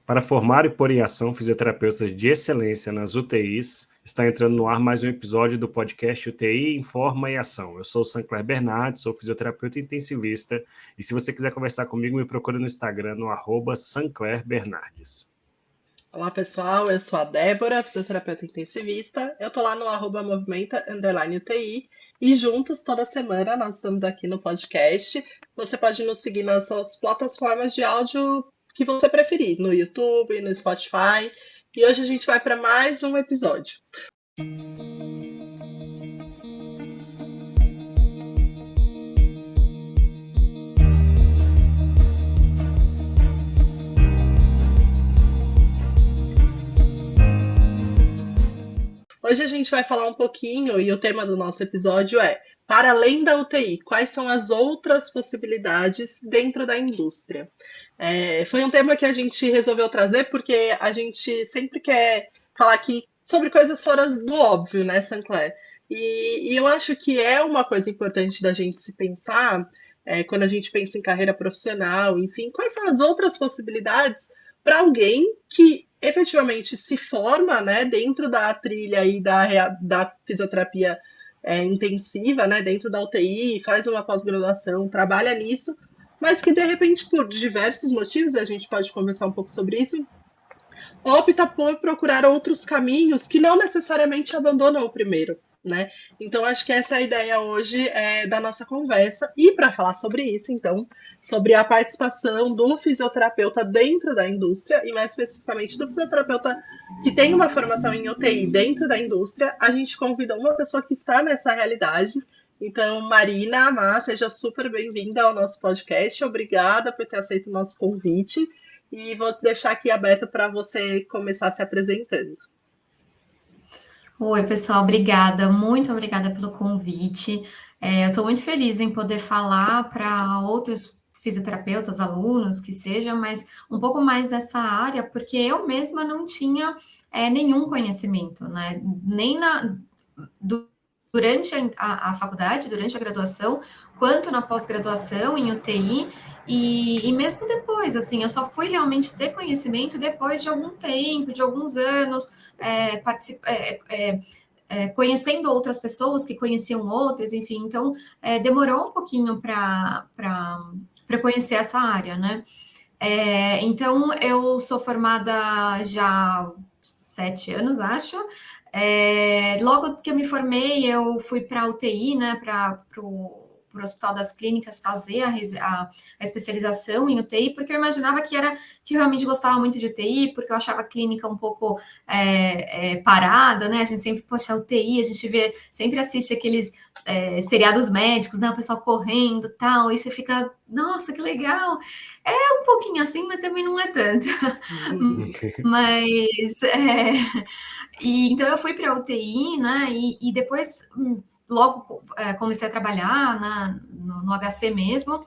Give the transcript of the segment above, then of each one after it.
Para formar e pôr em ação fisioterapeutas de excelência nas UTIs, está entrando no ar mais um episódio do podcast UTI Informa e Ação. Eu sou o Sancler Bernardes, sou fisioterapeuta intensivista, e se você quiser conversar comigo, me procure no Instagram, no @SanclerBernardes. Olá pessoal, eu sou a Débora, fisioterapeuta intensivista. Eu tô lá no @movimenta_UTI e juntos toda semana nós estamos aqui no podcast. Você pode nos seguir nas suas plataformas de áudio que você preferir, no YouTube, no Spotify. E hoje a gente vai para mais um episódio. Hoje a gente vai falar um pouquinho, e o tema do nosso episódio é: para além da UTI, quais são as outras possibilidades dentro da indústria? Foi um tema que a gente resolveu trazer porque a gente sempre quer falar aqui sobre coisas fora do óbvio, né, Sancler? E eu acho que é uma coisa importante da gente se pensar, quando a gente pensa em carreira profissional, enfim, quais são as outras possibilidades para alguém que efetivamente se forma, né, dentro da trilha aí da fisioterapia intensiva, né, dentro da UTI, faz uma pós-graduação, trabalha nisso, mas que de repente, por diversos motivos, a gente pode conversar um pouco sobre isso, opta por procurar outros caminhos que não necessariamente abandonam o primeiro, né? Então, acho que essa é a ideia hoje da nossa conversa. E para falar sobre isso, então, sobre a participação do fisioterapeuta dentro da indústria, e mais especificamente do fisioterapeuta que tem uma formação em UTI dentro da indústria, a gente convidou uma pessoa que está nessa realidade. Então, Marina Amar, seja super bem-vinda ao nosso podcast. Obrigada por ter aceito o nosso convite. E vou deixar aqui aberto para você começar se apresentando. Oi, pessoal, obrigada, muito obrigada pelo convite. Eu estou muito feliz em poder falar para outros fisioterapeutas, alunos, que sejam, mas um pouco mais dessa área, porque eu mesma não tinha nenhum conhecimento, né? Nem durante a faculdade, durante a graduação, quanto na pós-graduação em UTI, e mesmo depois, assim, eu só fui realmente ter conhecimento depois de algum tempo, de alguns anos, conhecendo outras pessoas que conheciam outras, enfim, então demorou um pouquinho para conhecer essa área, né? Então, eu sou formada já há 7 anos, acho. Logo que eu me formei, eu fui para a UTI, né, para o Hospital das Clínicas fazer a especialização em UTI, porque eu imaginava que eu realmente gostava muito de UTI, porque eu achava a clínica um pouco parada, né? A gente sempre, poxa, UTI, a gente sempre assiste aqueles seriados médicos, né? O pessoal correndo e tal, e você fica, nossa, que legal! É um pouquinho assim, mas também não é tanto. Mas então eu fui para a UTI, né? E depois logo comecei a trabalhar no HC mesmo.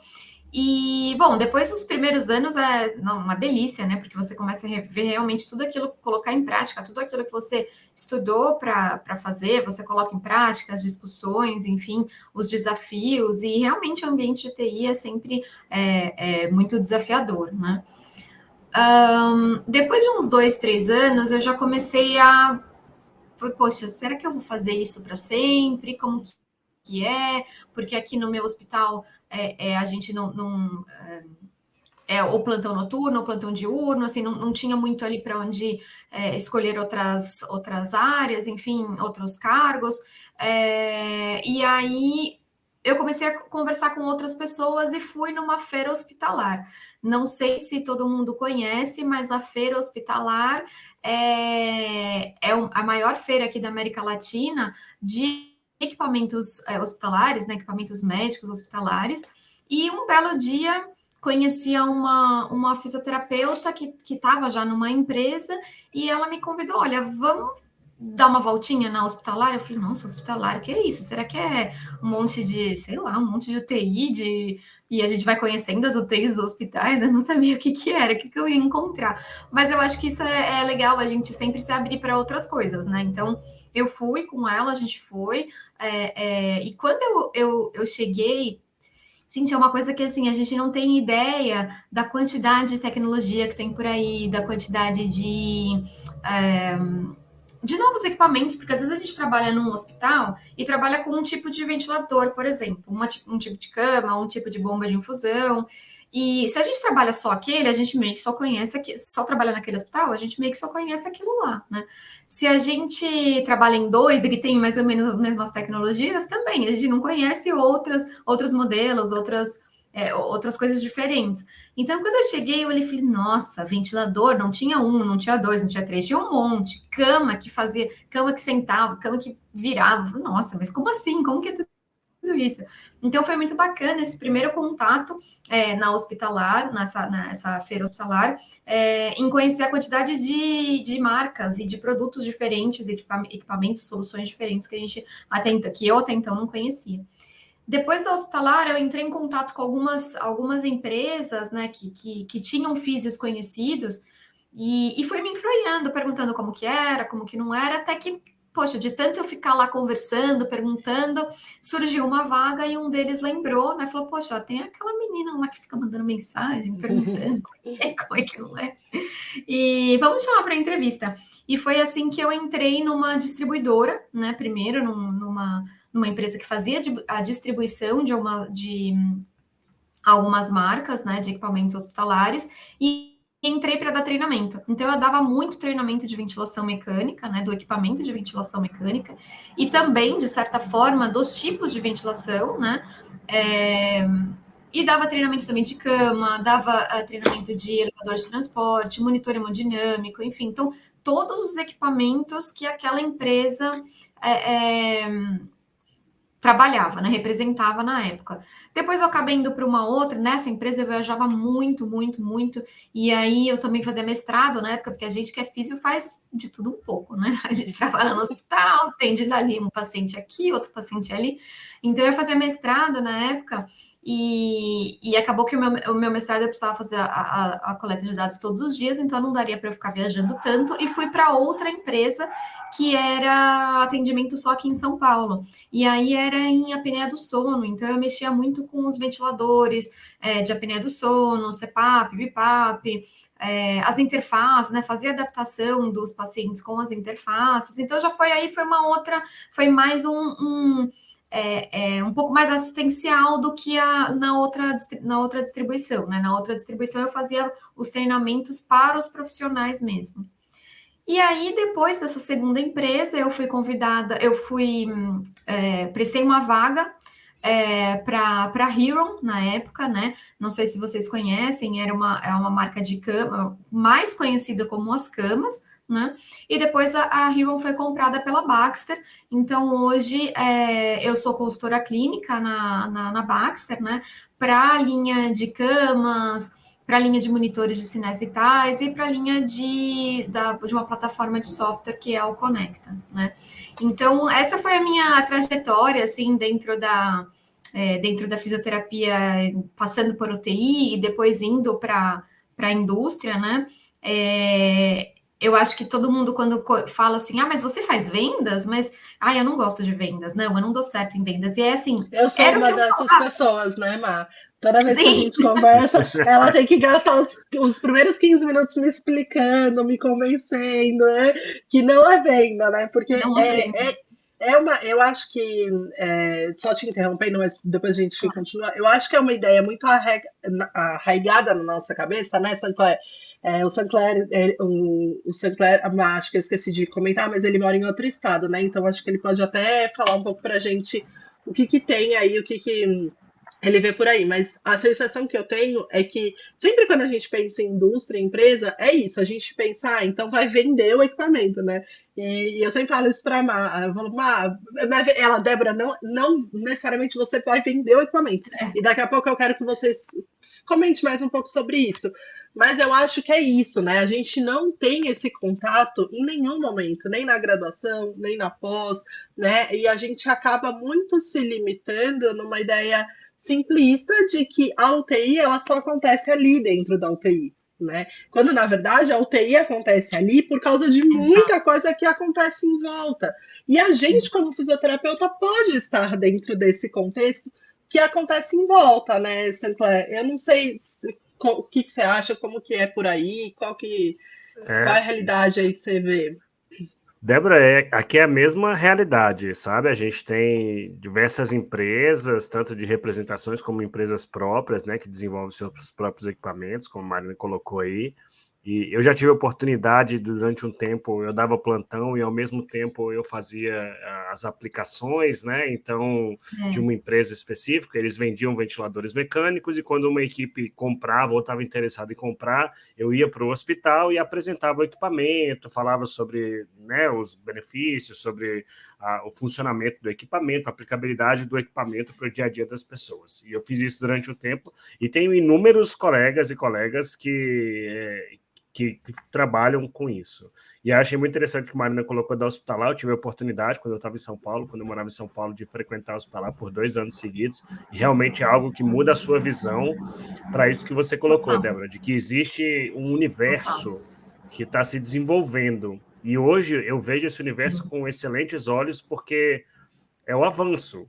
E, bom, depois dos primeiros anos é uma delícia, né? Porque você começa a rever realmente tudo aquilo, colocar em prática, tudo aquilo que você estudou para fazer, você coloca em prática as discussões, enfim, os desafios, e realmente o ambiente de TI é sempre muito desafiador, né? Depois de uns 2, 3 anos, eu já comecei a... Poxa, será que eu vou fazer isso para sempre? Como que é? Porque aqui no meu hospital a gente não ou plantão noturno, ou plantão diurno, assim, não tinha muito ali para onde escolher outras áreas, enfim, outros cargos. E aí eu comecei a conversar com outras pessoas e fui numa feira hospitalar. Não sei se todo mundo conhece, mas a feira hospitalar é a maior feira aqui da América Latina de equipamentos hospitalares, né, equipamentos médicos hospitalares. E um belo dia conhecia uma fisioterapeuta que estava já numa empresa e ela me convidou, olha, vamos dar uma voltinha na hospitalar? Eu falei, nossa, hospitalar, o que é isso? Será que é um monte de, sei lá, um monte de UTI, e a gente vai conhecendo as UTIs dos hospitais? Eu não sabia o que era, o que eu ia encontrar. Mas eu acho que isso é legal, a gente sempre se abrir para outras coisas, né? Então, eu fui com ela, a gente foi, e quando eu cheguei, Gente, é uma coisa que, assim, a gente não tem ideia da quantidade de tecnologia que tem por aí, da quantidade de novos equipamentos, porque às vezes a gente trabalha num hospital e trabalha com um tipo de ventilador, por exemplo, um tipo de cama, um tipo de bomba de infusão. E se a gente trabalha só aquele, a gente meio que só conhece, só trabalha naquele hospital, a gente meio que só conhece aquilo lá, né? Se a gente trabalha em dois e que tem mais ou menos as mesmas tecnologias, também, a gente não conhece outros modelos, outras coisas diferentes. Então, quando eu cheguei, eu olhei e falei, nossa, ventilador, não tinha um, não tinha dois, não tinha três, tinha um monte. Cama que sentava, cama que virava. Nossa, mas como assim? Como que é tudo isso? Então, foi muito bacana esse primeiro contato na hospitalar, nessa feira hospitalar, em conhecer a quantidade de marcas e de produtos diferentes, equipamentos, soluções diferentes que eu até então não conhecia. Depois da hospitalar, eu entrei em contato com algumas empresas, né, que tinham físios conhecidos e fui me enfronhando, perguntando como que era, como que não era, até que, poxa, de tanto eu ficar lá conversando, perguntando, surgiu uma vaga e um deles lembrou, né, falou, poxa, tem aquela menina lá que fica mandando mensagem, perguntando como é que não é. E vamos chamar para entrevista. E foi assim que eu entrei numa distribuidora, né, primeiro numa empresa que fazia a distribuição de algumas marcas, né, de equipamentos hospitalares, e entrei para dar treinamento. Então, eu dava muito treinamento de ventilação mecânica, né, do equipamento de ventilação mecânica, e também, de certa forma, dos tipos de ventilação, né, e dava treinamento também de cama, dava treinamento de elevador de transporte, monitor hemodinâmico, enfim. Então, todos os equipamentos que aquela empresa trabalhava, né, representava na época. Depois eu acabei indo para uma outra, nessa empresa eu viajava muito, muito, muito, e aí eu também fazia mestrado na época, porque a gente que é físio faz de tudo um pouco, né? A gente trabalha no hospital, atende ali um paciente aqui, outro paciente ali. Então eu fazia mestrado na época, e acabou que o meu mestrado eu precisava fazer a coleta de dados todos os dias, então não daria para eu ficar viajando tanto, e fui para outra empresa que era atendimento só aqui em São Paulo. E aí era em apneia do sono, então eu mexia muito com os ventiladores de apneia do sono, CPAP, BiPAP, as interfaces, né? Fazia adaptação dos pacientes com as interfaces. Então já foi mais um pouco mais assistencial do que na outra distribuição, né? Na outra distribuição eu fazia os treinamentos para os profissionais mesmo. E aí, depois dessa segunda empresa, eu fui convidada, prestei uma vaga para a Hero na época, né? Não sei se vocês conhecem, é uma marca de cama mais conhecida como as camas, né? E depois a Hero foi comprada pela Baxter, então hoje eu sou consultora clínica na Baxter, né? Para a linha de camas, para a linha de monitores de sinais vitais e para a linha de uma plataforma de software que é o Conecta, né? Então, essa foi a minha trajetória, assim, dentro da fisioterapia, passando por UTI e depois indo para a indústria, né? Eu acho que todo mundo, quando fala assim, mas você faz vendas? Mas, eu não gosto de vendas, não, eu não dou certo em vendas. E é assim... Eu sou uma dessas pessoas, né, Má? Toda vez que a gente conversa, ela tem que gastar os primeiros 15 minutos me explicando, me convencendo, né? Que não é venda, né? Porque eu acho que, só te interrompendo, mas depois a gente continua, eu acho que é uma ideia muito arraigada na nossa cabeça, né, Sancler? O Sancler, acho que eu esqueci de comentar, mas ele mora em outro estado, né? Então acho que ele pode até falar um pouco pra gente o que tem aí, o que ele vê por aí, mas a sensação que eu tenho é que sempre quando a gente pensa em indústria, empresa, é isso, a gente pensa, então vai vender o equipamento, né? E eu sempre falo isso para a Má, eu falo, Má, Débora, não necessariamente você vai vender o equipamento. E daqui a pouco eu quero que vocês comentem mais um pouco sobre isso. Mas eu acho que é isso, né? A gente não tem esse contato em nenhum momento, nem na graduação, nem na pós, né? E a gente acaba muito se limitando numa ideia simplista de que a UTI ela só acontece ali dentro da UTI, né? Quando na verdade a UTI acontece ali por causa de muita coisa que acontece em volta. E a gente, como fisioterapeuta, pode estar dentro desse contexto que acontece em volta, né, Sinclair? Eu não sei o que você acha, como que é por aí, qual é a realidade aí que você vê? Débora, aqui é a mesma realidade, sabe? A gente tem diversas empresas, tanto de representações como empresas próprias, né, que desenvolvem seus próprios equipamentos, como a Marina colocou aí. E eu já tive a oportunidade, durante um tempo, eu dava plantão e, ao mesmo tempo, eu fazia as aplicações, né? Então, de uma empresa específica, eles vendiam ventiladores mecânicos e, quando uma equipe comprava ou estava interessada em comprar, eu ia para o hospital e apresentava o equipamento, falava sobre, né, os benefícios, sobre o funcionamento do equipamento, a aplicabilidade do equipamento para o dia a dia das pessoas. E eu fiz isso durante um tempo e tenho inúmeros colegas e colegas que trabalham com isso. E achei muito interessante que a Marina colocou da hospitalar. Eu tive a oportunidade, quando eu estava em São Paulo, quando eu morava em São Paulo, de frequentar a hospitalar por 2 anos seguidos, e realmente é algo que muda a sua visão para isso que você colocou, Débora, de que existe um universo que está se desenvolvendo. E hoje eu vejo esse universo com excelentes olhos, porque é o avanço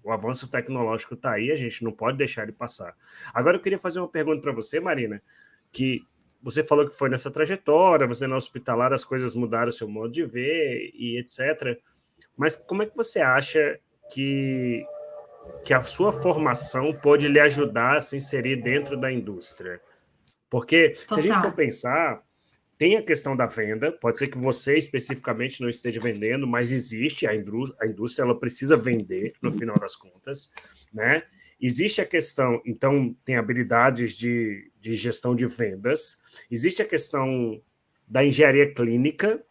tecnológico está aí, a gente não pode deixar ele passar. Agora eu queria fazer uma pergunta para você, Marina, que você falou que foi nessa trajetória, você na hospitalar, as coisas mudaram o seu modo de ver e etc. Mas como é que você acha que a sua formação pode lhe ajudar a se inserir dentro da indústria? Porque, se a gente for pensar, tem a questão da venda, pode ser que você especificamente não esteja vendendo, mas existe a indústria, ela precisa vender, no final das contas, né? Existe a questão, então, tem habilidades de gestão de vendas, existe a questão da engenharia clínica,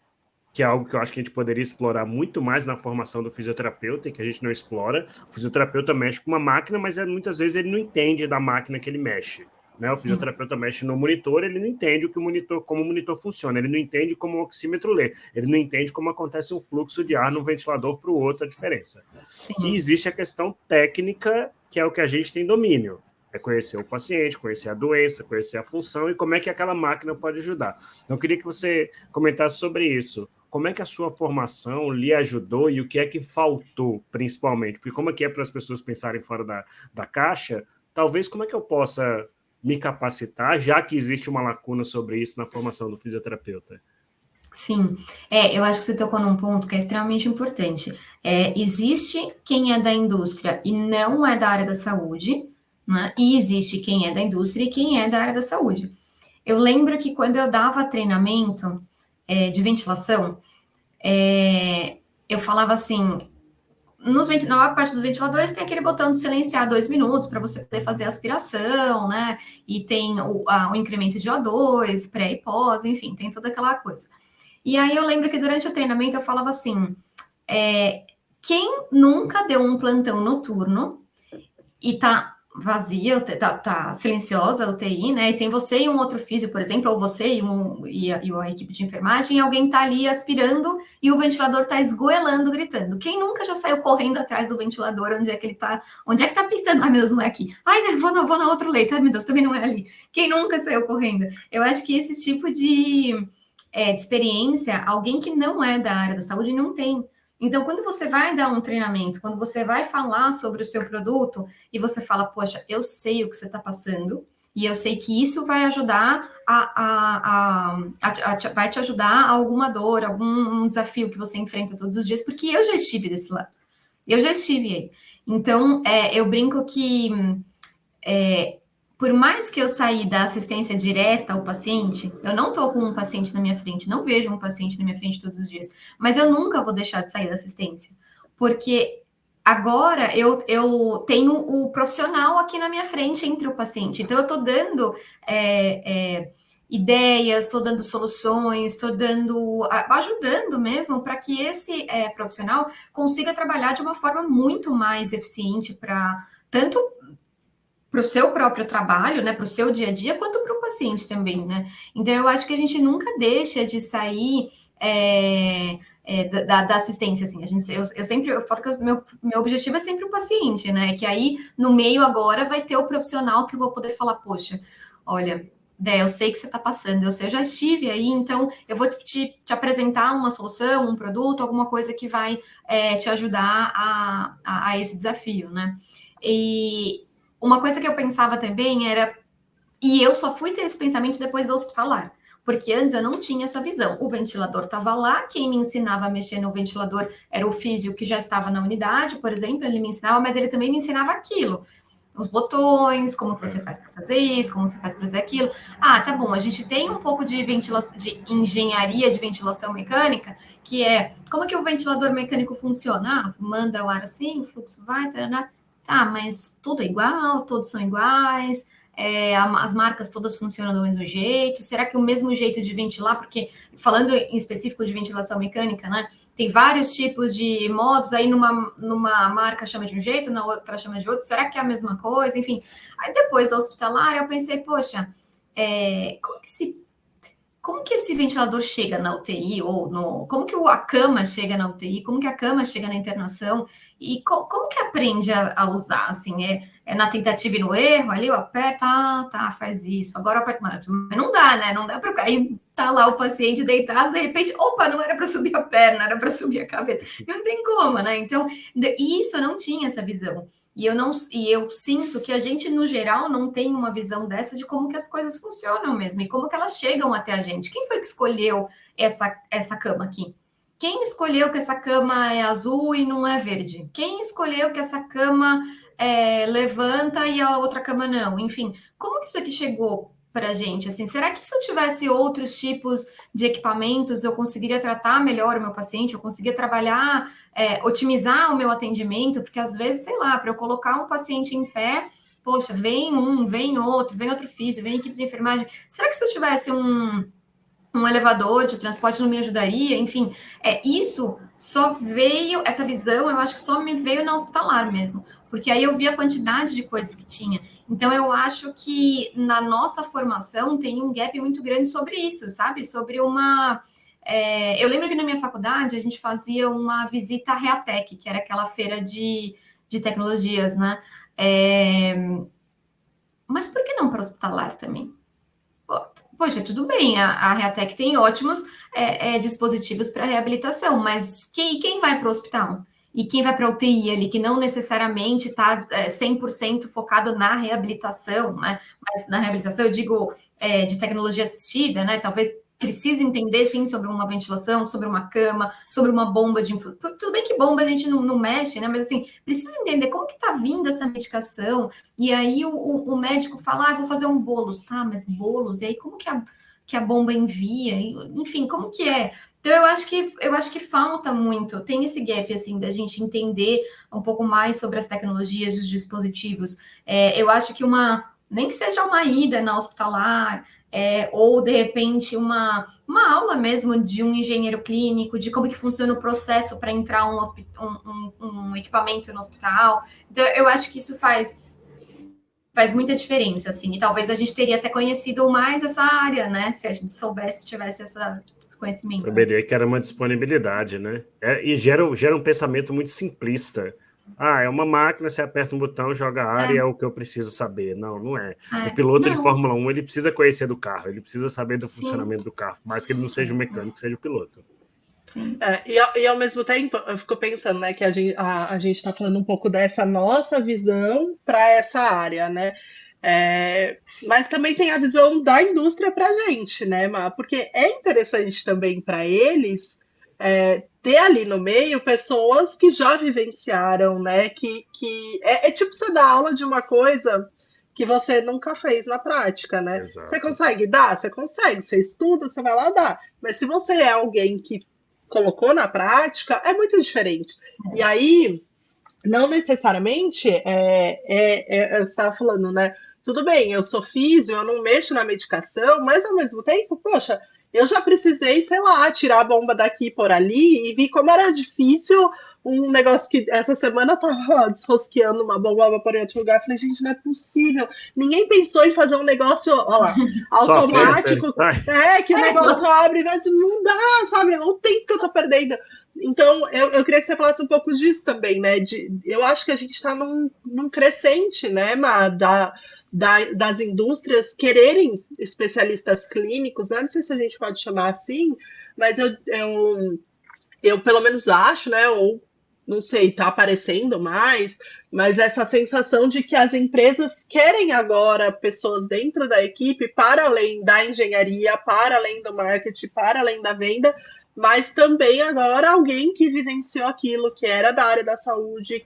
que é algo que eu acho que a gente poderia explorar muito mais na formação do fisioterapeuta, e que a gente não explora. O fisioterapeuta mexe com uma máquina, mas muitas vezes ele não entende da máquina que ele mexe. Né? O fisioterapeuta mexe no monitor, ele não entende como o monitor funciona, ele não entende como o oxímetro lê, ele não entende como acontece um fluxo de ar de um ventilador para o outro, a diferença. Sim. E existe a questão técnica, que é o que a gente tem domínio. É conhecer o paciente, conhecer a doença, conhecer a função e como é que aquela máquina pode ajudar. Então, eu queria que você comentasse sobre isso. Como é que a sua formação lhe ajudou e o que é que faltou, principalmente? Porque como é que é para as pessoas pensarem fora da caixa, talvez como é que eu possa me capacitar, já que existe uma lacuna sobre isso na formação do fisioterapeuta? Sim, eu acho que você tocou num ponto que é extremamente importante. Existe quem é da indústria e não é da área da saúde, né? E existe quem é da indústria e quem é da área da saúde. Eu lembro que quando eu dava treinamento de ventilação, eu falava assim, na maior parte dos ventiladores tem aquele botão de silenciar 2 minutos para você poder fazer a aspiração, né? E tem o incremento de O2, pré e pós, enfim, tem toda aquela coisa. E aí eu lembro que durante o treinamento eu falava assim, quem nunca deu um plantão noturno e tá vazia, tá silenciosa a UTI, né? E tem você e um outro físico, por exemplo, ou você e a equipe de enfermagem, e alguém tá ali aspirando e o ventilador tá esgoelando, gritando. Quem nunca já saiu correndo atrás do ventilador? Onde é que ele tá? Onde é que tá pitando? Ai, meu Deus, não é aqui. Ai, né, vou no outro leito. Ai, meu Deus, também não é ali. Quem nunca saiu correndo? Eu acho que esse tipo de experiência, alguém que não é da área da saúde não tem. Então, quando você vai dar um treinamento, quando você vai falar sobre o seu produto e você fala, poxa, eu sei o que você está passando e eu sei que isso vai ajudar vai te ajudar a alguma dor, algum desafio que você enfrenta todos os dias, porque eu já estive desse lado. Eu já estive aí. Então, eu brinco que por mais que eu saí da assistência direta ao paciente, eu não estou com um paciente na minha frente, não vejo um paciente na minha frente todos os dias, mas eu nunca vou deixar de sair da assistência, porque agora eu tenho o profissional aqui na minha frente entre o paciente, então eu estou dando ideias, estou dando soluções, estou ajudando mesmo para que esse profissional consiga trabalhar de uma forma muito mais eficiente tanto para o seu próprio trabalho, né, para o seu dia a dia, quanto para o paciente também, né? Então, eu acho que a gente nunca deixa de sair da assistência, assim. Eu falo que o meu objetivo é sempre o paciente, né? Que aí, no meio agora, vai ter o profissional que eu vou poder falar, poxa, olha, eu sei que você está passando, eu já estive aí, então eu vou te apresentar uma solução, um produto, alguma coisa que vai te ajudar a esse desafio, né? uma coisa que eu pensava também era, e eu só fui ter esse pensamento depois da hospitalar, porque antes eu não tinha essa visão. O ventilador estava lá, quem me ensinava a mexer no ventilador era o físio que já estava na unidade, por exemplo, ele me ensinava, mas ele também me ensinava aquilo. Os botões, como que você faz para fazer isso, como você faz para fazer aquilo. Ah, tá bom, a gente tem um pouco de ventilação, de engenharia de ventilação mecânica, que é como que o ventilador mecânico funciona? Ah, manda o ar assim, o fluxo vai, tá, mas tudo é igual, todos são iguais, as marcas todas funcionam do mesmo jeito, será que o mesmo jeito de ventilar, porque falando em específico de ventilação mecânica, né, tem vários tipos de modos, aí numa marca chama de um jeito, na outra chama de outro, será que é a mesma coisa? Enfim, aí depois da hospitalar eu pensei, poxa, como que esse ventilador chega na UTI, como que a cama chega na UTI, como que a cama chega na internação, e como que aprende a usar, assim, é na tentativa e no erro, ali eu aperto, tá, faz isso, agora eu aperto, mas não dá, né, não dá para cair, tá lá o paciente deitado, de repente, opa, não era para subir a perna, era para subir a cabeça, não tem como, né, então, isso eu não tinha essa visão. E eu sinto que a gente, no geral, não tem uma visão dessa de como que as coisas funcionam mesmo, e como que elas chegam até a gente. Quem foi que escolheu essa cama aqui? Quem escolheu que essa cama é azul e não é verde? Quem escolheu que essa cama levanta e a outra cama não? Enfim, como que isso aqui chegou para a gente? Assim, será que se eu tivesse outros tipos de equipamentos, eu conseguiria tratar melhor o meu paciente, eu conseguiria trabalhar, otimizar o meu atendimento? Porque às vezes, sei lá, para eu colocar um paciente em pé, poxa, vem outro físio, vem equipe de enfermagem. Será que se eu tivesse um elevador de transporte não me ajudaria? Enfim, isso só veio, essa visão, eu acho que só me veio na hospitalar mesmo, porque aí eu vi a quantidade de coisas que tinha. Então, eu acho que na nossa formação tem um gap muito grande sobre isso, sabe? Sobre uma... eu lembro que na minha faculdade a gente fazia uma visita à Reatec, que era aquela feira de tecnologias, né? Mas por que não para hospitalar também? Poxa, tudo bem, a Reatec tem ótimos dispositivos para reabilitação, mas quem vai para o hospital? E quem vai para a UTI ali, que não necessariamente está 100% focado na reabilitação, né? Mas na reabilitação eu digo de tecnologia assistida, né? Talvez precisa entender, sim, sobre uma ventilação, sobre uma cama, sobre uma bomba de... Tudo bem que bomba a gente não mexe, né? Mas, assim, precisa entender como que está vindo essa medicação. E aí o médico fala, vou fazer um bolos, tá? Mas bolos? E aí como que a bomba envia? Enfim, como que é? Então, eu acho que falta muito. Tem esse gap, assim, da gente entender um pouco mais sobre as tecnologias e os dispositivos. Eu acho que nem que seja uma ida na hospitalar... ou de repente uma aula mesmo de um engenheiro clínico, de como que funciona o processo para entrar um equipamento no hospital. Então, eu acho que isso faz muita diferença, assim, e talvez a gente teria até conhecido mais essa área, né, se a gente soubesse, tivesse esse conhecimento. Saberia que era uma disponibilidade, né? E gera um pensamento muito simplista. É uma máquina, você aperta um botão, joga ar e é o que eu preciso saber. Não é. O piloto de Fórmula 1, ele precisa conhecer do carro, ele precisa saber do funcionamento do carro, mais que ele não seja o mecânico, seja o piloto. Sim. E ao mesmo tempo, eu fico pensando, né, que a gente está falando um pouco dessa nossa visão para essa área, né? Mas também tem a visão da indústria para a gente, né, Má? Porque é interessante também para eles ter ali no meio pessoas que já vivenciaram, né? Que é tipo você dar aula de uma coisa que você nunca fez na prática, né? Exato. Você consegue dar? Você consegue. Você estuda, você vai lá dar. Mas se você é alguém que colocou na prática, é muito diferente. E aí, não necessariamente, eu estava falando, né? Tudo bem, eu sou físio, eu não mexo na medicação, mas ao mesmo tempo, poxa, eu já precisei, sei lá, tirar a bomba daqui e por ali e vi como era difícil um negócio que essa semana eu tava desrosqueando uma bomba para outro lugar. Eu falei, gente, não é possível. Ninguém pensou em fazer um negócio, olha lá, automático, que o negócio abre, mas não dá, sabe? O tempo que eu tô perdendo. Então, eu queria que você falasse um pouco disso também, né? Eu acho que a gente está num crescente, né, das indústrias quererem especialistas clínicos, né? Não sei se a gente pode chamar assim, mas eu pelo menos acho, né? Ou não sei, tá aparecendo mais mas essa sensação de que as empresas querem agora pessoas dentro da equipe para além da engenharia, para além do marketing, para além da venda, mas também agora alguém que vivenciou aquilo, que era da área da saúde,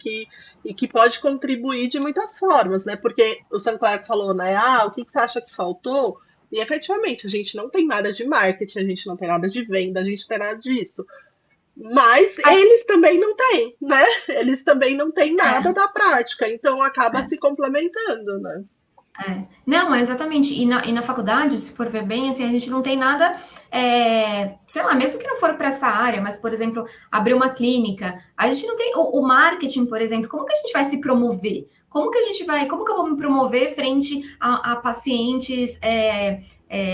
e que pode contribuir de muitas formas, né? Porque o Sancler falou, né? O que você acha que faltou? E efetivamente, a gente não tem nada de marketing, a gente não tem nada de venda, a gente não tem nada disso. Mas eles também não têm, né? Eles também não têm nada da prática, então acaba se complementando, né? Não, mas exatamente. E na faculdade, se for ver bem, assim, a gente não tem nada, sei lá, mesmo que não for para essa área, mas, por exemplo, abrir uma clínica, a gente não tem o marketing, por exemplo, como que a gente vai se promover? Como que eu vou me promover frente a pacientes,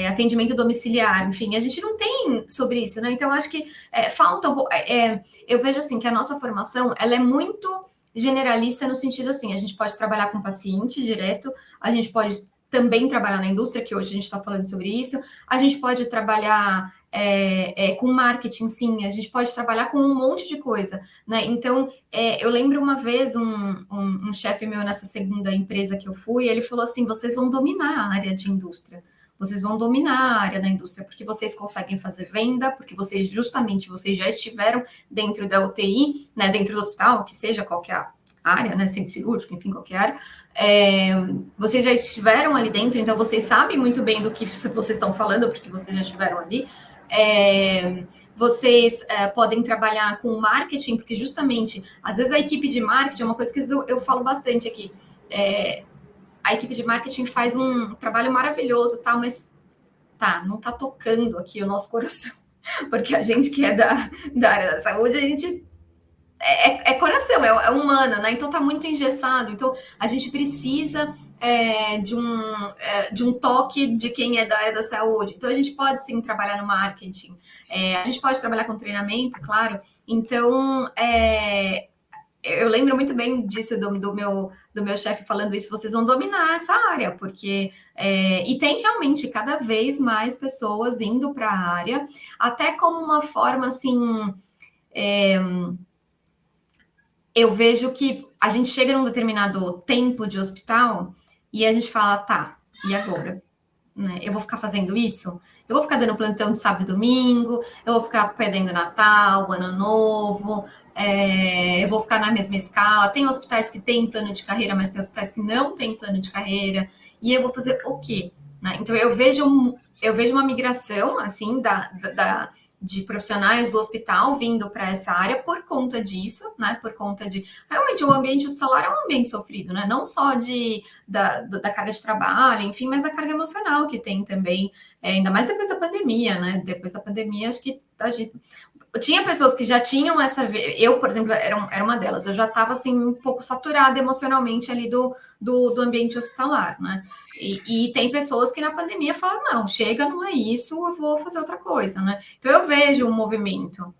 atendimento domiciliar, enfim, a gente não tem sobre isso, né? Então, acho que falta um pouco. Eu vejo assim que a nossa formação ela é muito generalista no sentido assim, a gente pode trabalhar com paciente direto, a gente pode também trabalhar na indústria, que hoje a gente está falando sobre isso, a gente pode trabalhar com marketing, sim, a gente pode trabalhar com um monte de coisa, né? Então, eu lembro uma vez um chefe meu nessa segunda empresa que eu fui, ele falou assim, vocês vão dominar a área de indústria, vocês vão dominar a área da indústria, porque vocês conseguem fazer venda, porque vocês já estiveram dentro da UTI, né, dentro do hospital, que seja qualquer área, né, centro cirúrgico, enfim, qualquer área, vocês já estiveram ali dentro, então vocês sabem muito bem do que vocês estão falando, porque vocês já estiveram ali. Vocês podem trabalhar com marketing, porque justamente, às vezes a equipe de marketing é uma coisa que eu falo bastante aqui, a equipe de marketing faz um trabalho maravilhoso, tal, mas não tá tocando aqui o nosso coração, porque a gente que é da área da saúde, a gente é coração, é humano, né? Então tá muito engessado, então a gente precisa de um toque de quem é da área da saúde. Então a gente pode sim trabalhar no marketing, a gente pode trabalhar com treinamento, claro. Então eu lembro muito bem disso do meu chefe falando isso, vocês vão dominar essa área, porque e tem realmente cada vez mais pessoas indo para a área, até como uma forma assim, eu vejo que a gente chega num determinado tempo de hospital e a gente fala, tá, e agora? Né? Eu vou ficar fazendo isso? Eu vou ficar dando plantão de sábado e domingo, eu vou ficar perdendo Natal, Ano Novo, eu vou ficar na mesma escala. Tem hospitais que têm plano de carreira, mas tem hospitais que não têm plano de carreira. E eu vou fazer o quê? Né? Então, eu vejo uma migração, assim, de profissionais do hospital vindo para essa área por conta disso, né? Por conta de... Realmente, o ambiente hospitalar é um ambiente sofrido, né? Não só da carga de trabalho, enfim, mas da carga emocional que tem também, ainda mais depois da pandemia, né? Depois da pandemia, acho que a gente... Tinha pessoas que já tinham essa... Eu, por exemplo, era uma delas. Eu já estava, assim, um pouco saturada emocionalmente ali do ambiente hospitalar, né? E tem pessoas que na pandemia falam, não, chega, não é isso, eu vou fazer outra coisa, né? Então, eu vejo um movimento.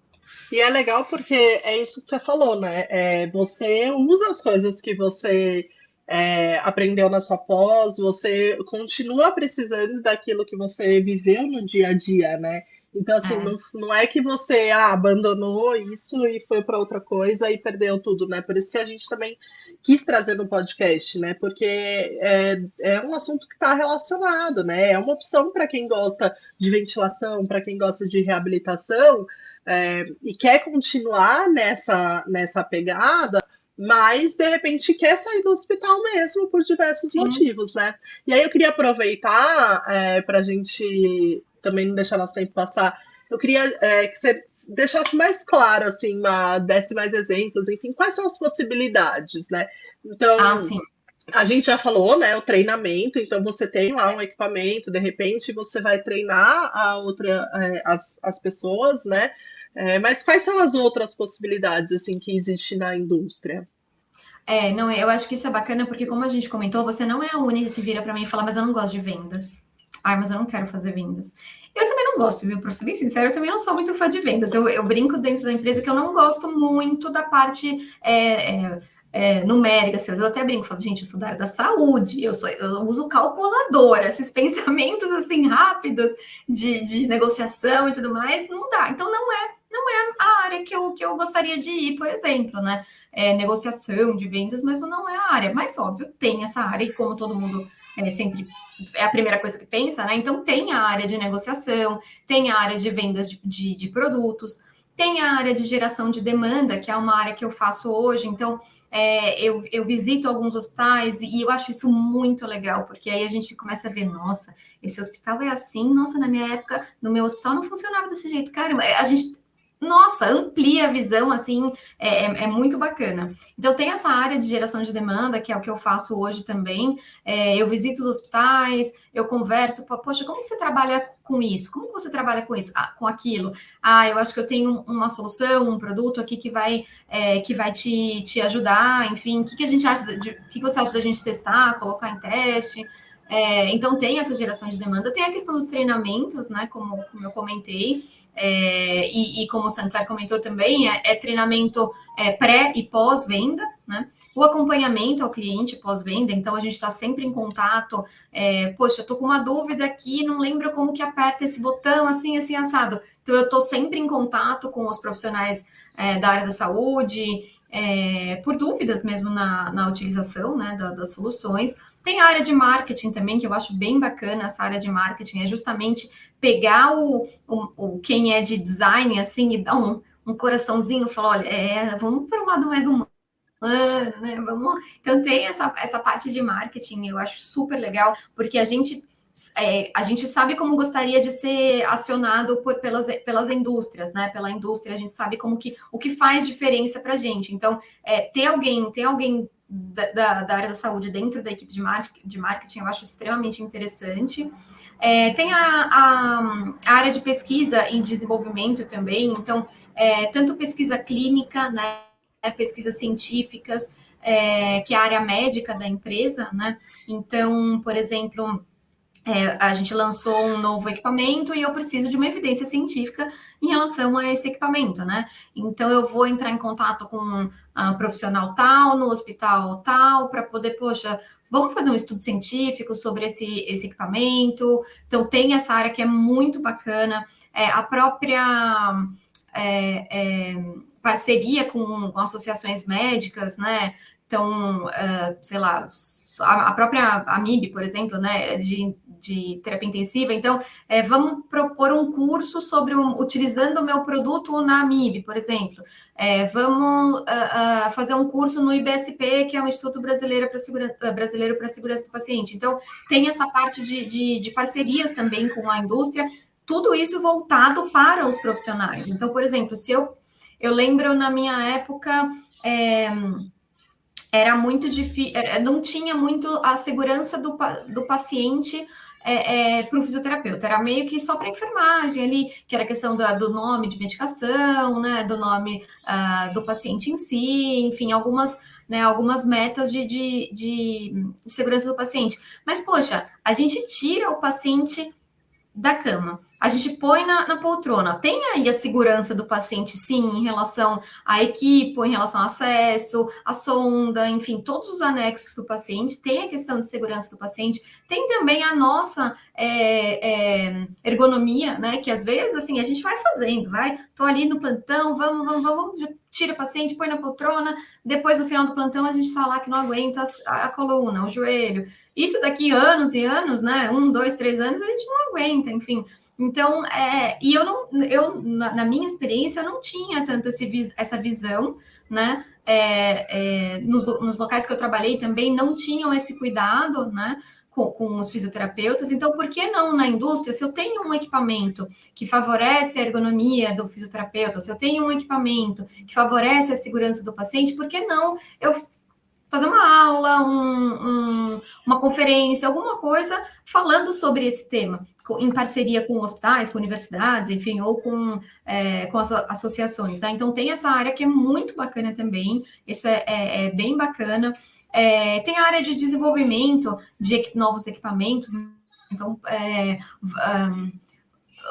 E é legal porque é isso que você falou, né? Você usa as coisas que você aprendeu na sua pós, você continua precisando daquilo que você viveu no dia a dia, né? Então, assim, não é que você abandonou isso e foi para outra coisa e perdeu tudo, né? Por isso que a gente também quis trazer no podcast, né? Porque é um assunto que está relacionado, né? É uma opção para quem gosta de ventilação, para quem gosta de reabilitação e quer continuar nessa pegada, mas de repente quer sair do hospital mesmo por diversos motivos, né? E aí eu queria aproveitar para a gente também não deixar nosso tempo passar. Eu queria que você deixasse mais claro, assim, desse mais exemplos, enfim, quais são as possibilidades, né? Então, a gente já falou, né, o treinamento, então você tem lá um equipamento, de repente você vai treinar as pessoas, né? Mas quais são as outras possibilidades, assim, que existem na indústria? Não, eu acho que isso é bacana, porque como a gente comentou, você não é a única que vira para mim e fala, mas eu não gosto de vendas. Mas eu não quero fazer vendas. Eu também não gosto, viu? Para ser bem sincero, eu também não sou muito fã de vendas. Eu brinco dentro da empresa que eu não gosto muito da parte numérica. Assim, eu até brinco, falo, gente, eu sou da área da saúde, eu uso calculadora, esses pensamentos assim rápidos de negociação e tudo mais, não dá. Então não é é a área que eu gostaria de ir, por exemplo, né? Negociação de vendas, mas não é a área. Mas, óbvio, tem essa área, e como todo mundo sempre é a primeira coisa que pensa, né? Então, tem a área de negociação, tem a área de vendas de produtos, tem a área de geração de demanda, que é uma área que eu faço hoje. Então, eu visito alguns hospitais e eu acho isso muito legal, porque aí a gente começa a ver, nossa, esse hospital é assim, nossa, na minha época, no meu hospital não funcionava desse jeito. Cara, a gente, nossa, amplia a visão, assim, é muito bacana. Então, tem essa área de geração de demanda, que é o que eu faço hoje também. Eu visito os hospitais, eu converso, poxa, como que você trabalha com isso? Como que você trabalha com isso? Com aquilo? Eu acho que eu tenho uma solução, um produto aqui que vai te ajudar, enfim, o que a gente acha, o que você acha da gente testar, colocar em teste? Então, tem essa geração de demanda, tem a questão dos treinamentos, né, como eu comentei, e como o Sancler comentou também, treinamento pré e pós-venda, né? O acompanhamento ao cliente pós-venda, então a gente está sempre em contato, poxa, estou com uma dúvida aqui, não lembro como que aperta esse botão, assim, assim, assado. Então, eu estou sempre em contato com os profissionais da área da saúde, por dúvidas mesmo na utilização, né, das soluções. Tem a área de marketing também, que eu acho bem bacana. Essa área de marketing é justamente pegar quem é de design, assim, e dar um coraçãozinho, falar, olha, vamos para um lado mais humano, né? Então, tem essa parte de marketing, eu acho super legal, porque a gente sabe como gostaria de ser acionado pelas indústrias, né? Pela indústria, a gente sabe o que faz diferença para a gente. Então, ter alguém da área da saúde dentro da equipe de marketing, eu acho extremamente interessante. Tem a área de pesquisa e desenvolvimento também, então, tanto pesquisa clínica, né, pesquisas científicas, que é a área médica da empresa, né? Então, por exemplo, a gente lançou um novo equipamento e eu preciso de uma evidência científica em relação a esse equipamento, né? Então, eu vou entrar em contato com um profissional tal, no hospital tal, para poder, poxa, vamos fazer um estudo científico sobre esse equipamento. Então, tem essa área que é muito bacana. A própria parceria com associações médicas, né? Então, sei lá, a própria AMIB, por exemplo, né, de terapia intensiva. Então, vamos propor um curso sobre utilizando o meu produto na AMIB, por exemplo. Vamos fazer um curso no IBSP, que é o Instituto Brasileiro para a Segurança do Paciente. Então, tem essa parte de parcerias também com a indústria, tudo isso voltado para os profissionais. Então, por exemplo, se eu lembro na minha época, era muito difícil, não tinha muito a segurança do paciente para o fisioterapeuta, era meio que só para a enfermagem ali, que era a questão do nome de medicação, né, do nome do paciente em si, enfim, algumas metas de segurança do paciente. Mas, poxa, a gente tira o paciente da cama. A gente põe na poltrona. Tem aí a segurança do paciente, sim, em relação à equipe, em relação ao acesso, à sonda, enfim, todos os anexos do paciente. Tem a questão de segurança do paciente. Tem também a nossa ergonomia, né? Que às vezes, assim, a gente vai fazendo, tô ali no plantão, vamos, tira o paciente, põe na poltrona. Depois, no final do plantão, a gente está lá que não aguenta a coluna, o joelho. Isso daqui anos e anos, né? 1, 2, 3 anos, a gente não aguenta, enfim. Então, e na minha experiência, eu não tinha tanto essa visão, né? Nos locais que eu trabalhei também não tinham esse cuidado, né? Com os fisioterapeutas. Então, por que não na indústria, se eu tenho um equipamento que favorece a ergonomia do fisioterapeuta, se eu tenho um equipamento que favorece a segurança do paciente, por que não eu fazer uma aula, uma conferência, alguma coisa falando sobre esse tema, em parceria com hospitais, com universidades, enfim, ou com as associações, tá? Então, tem essa área que é muito bacana também, isso é bem bacana. Tem a área de desenvolvimento de novos equipamentos, então,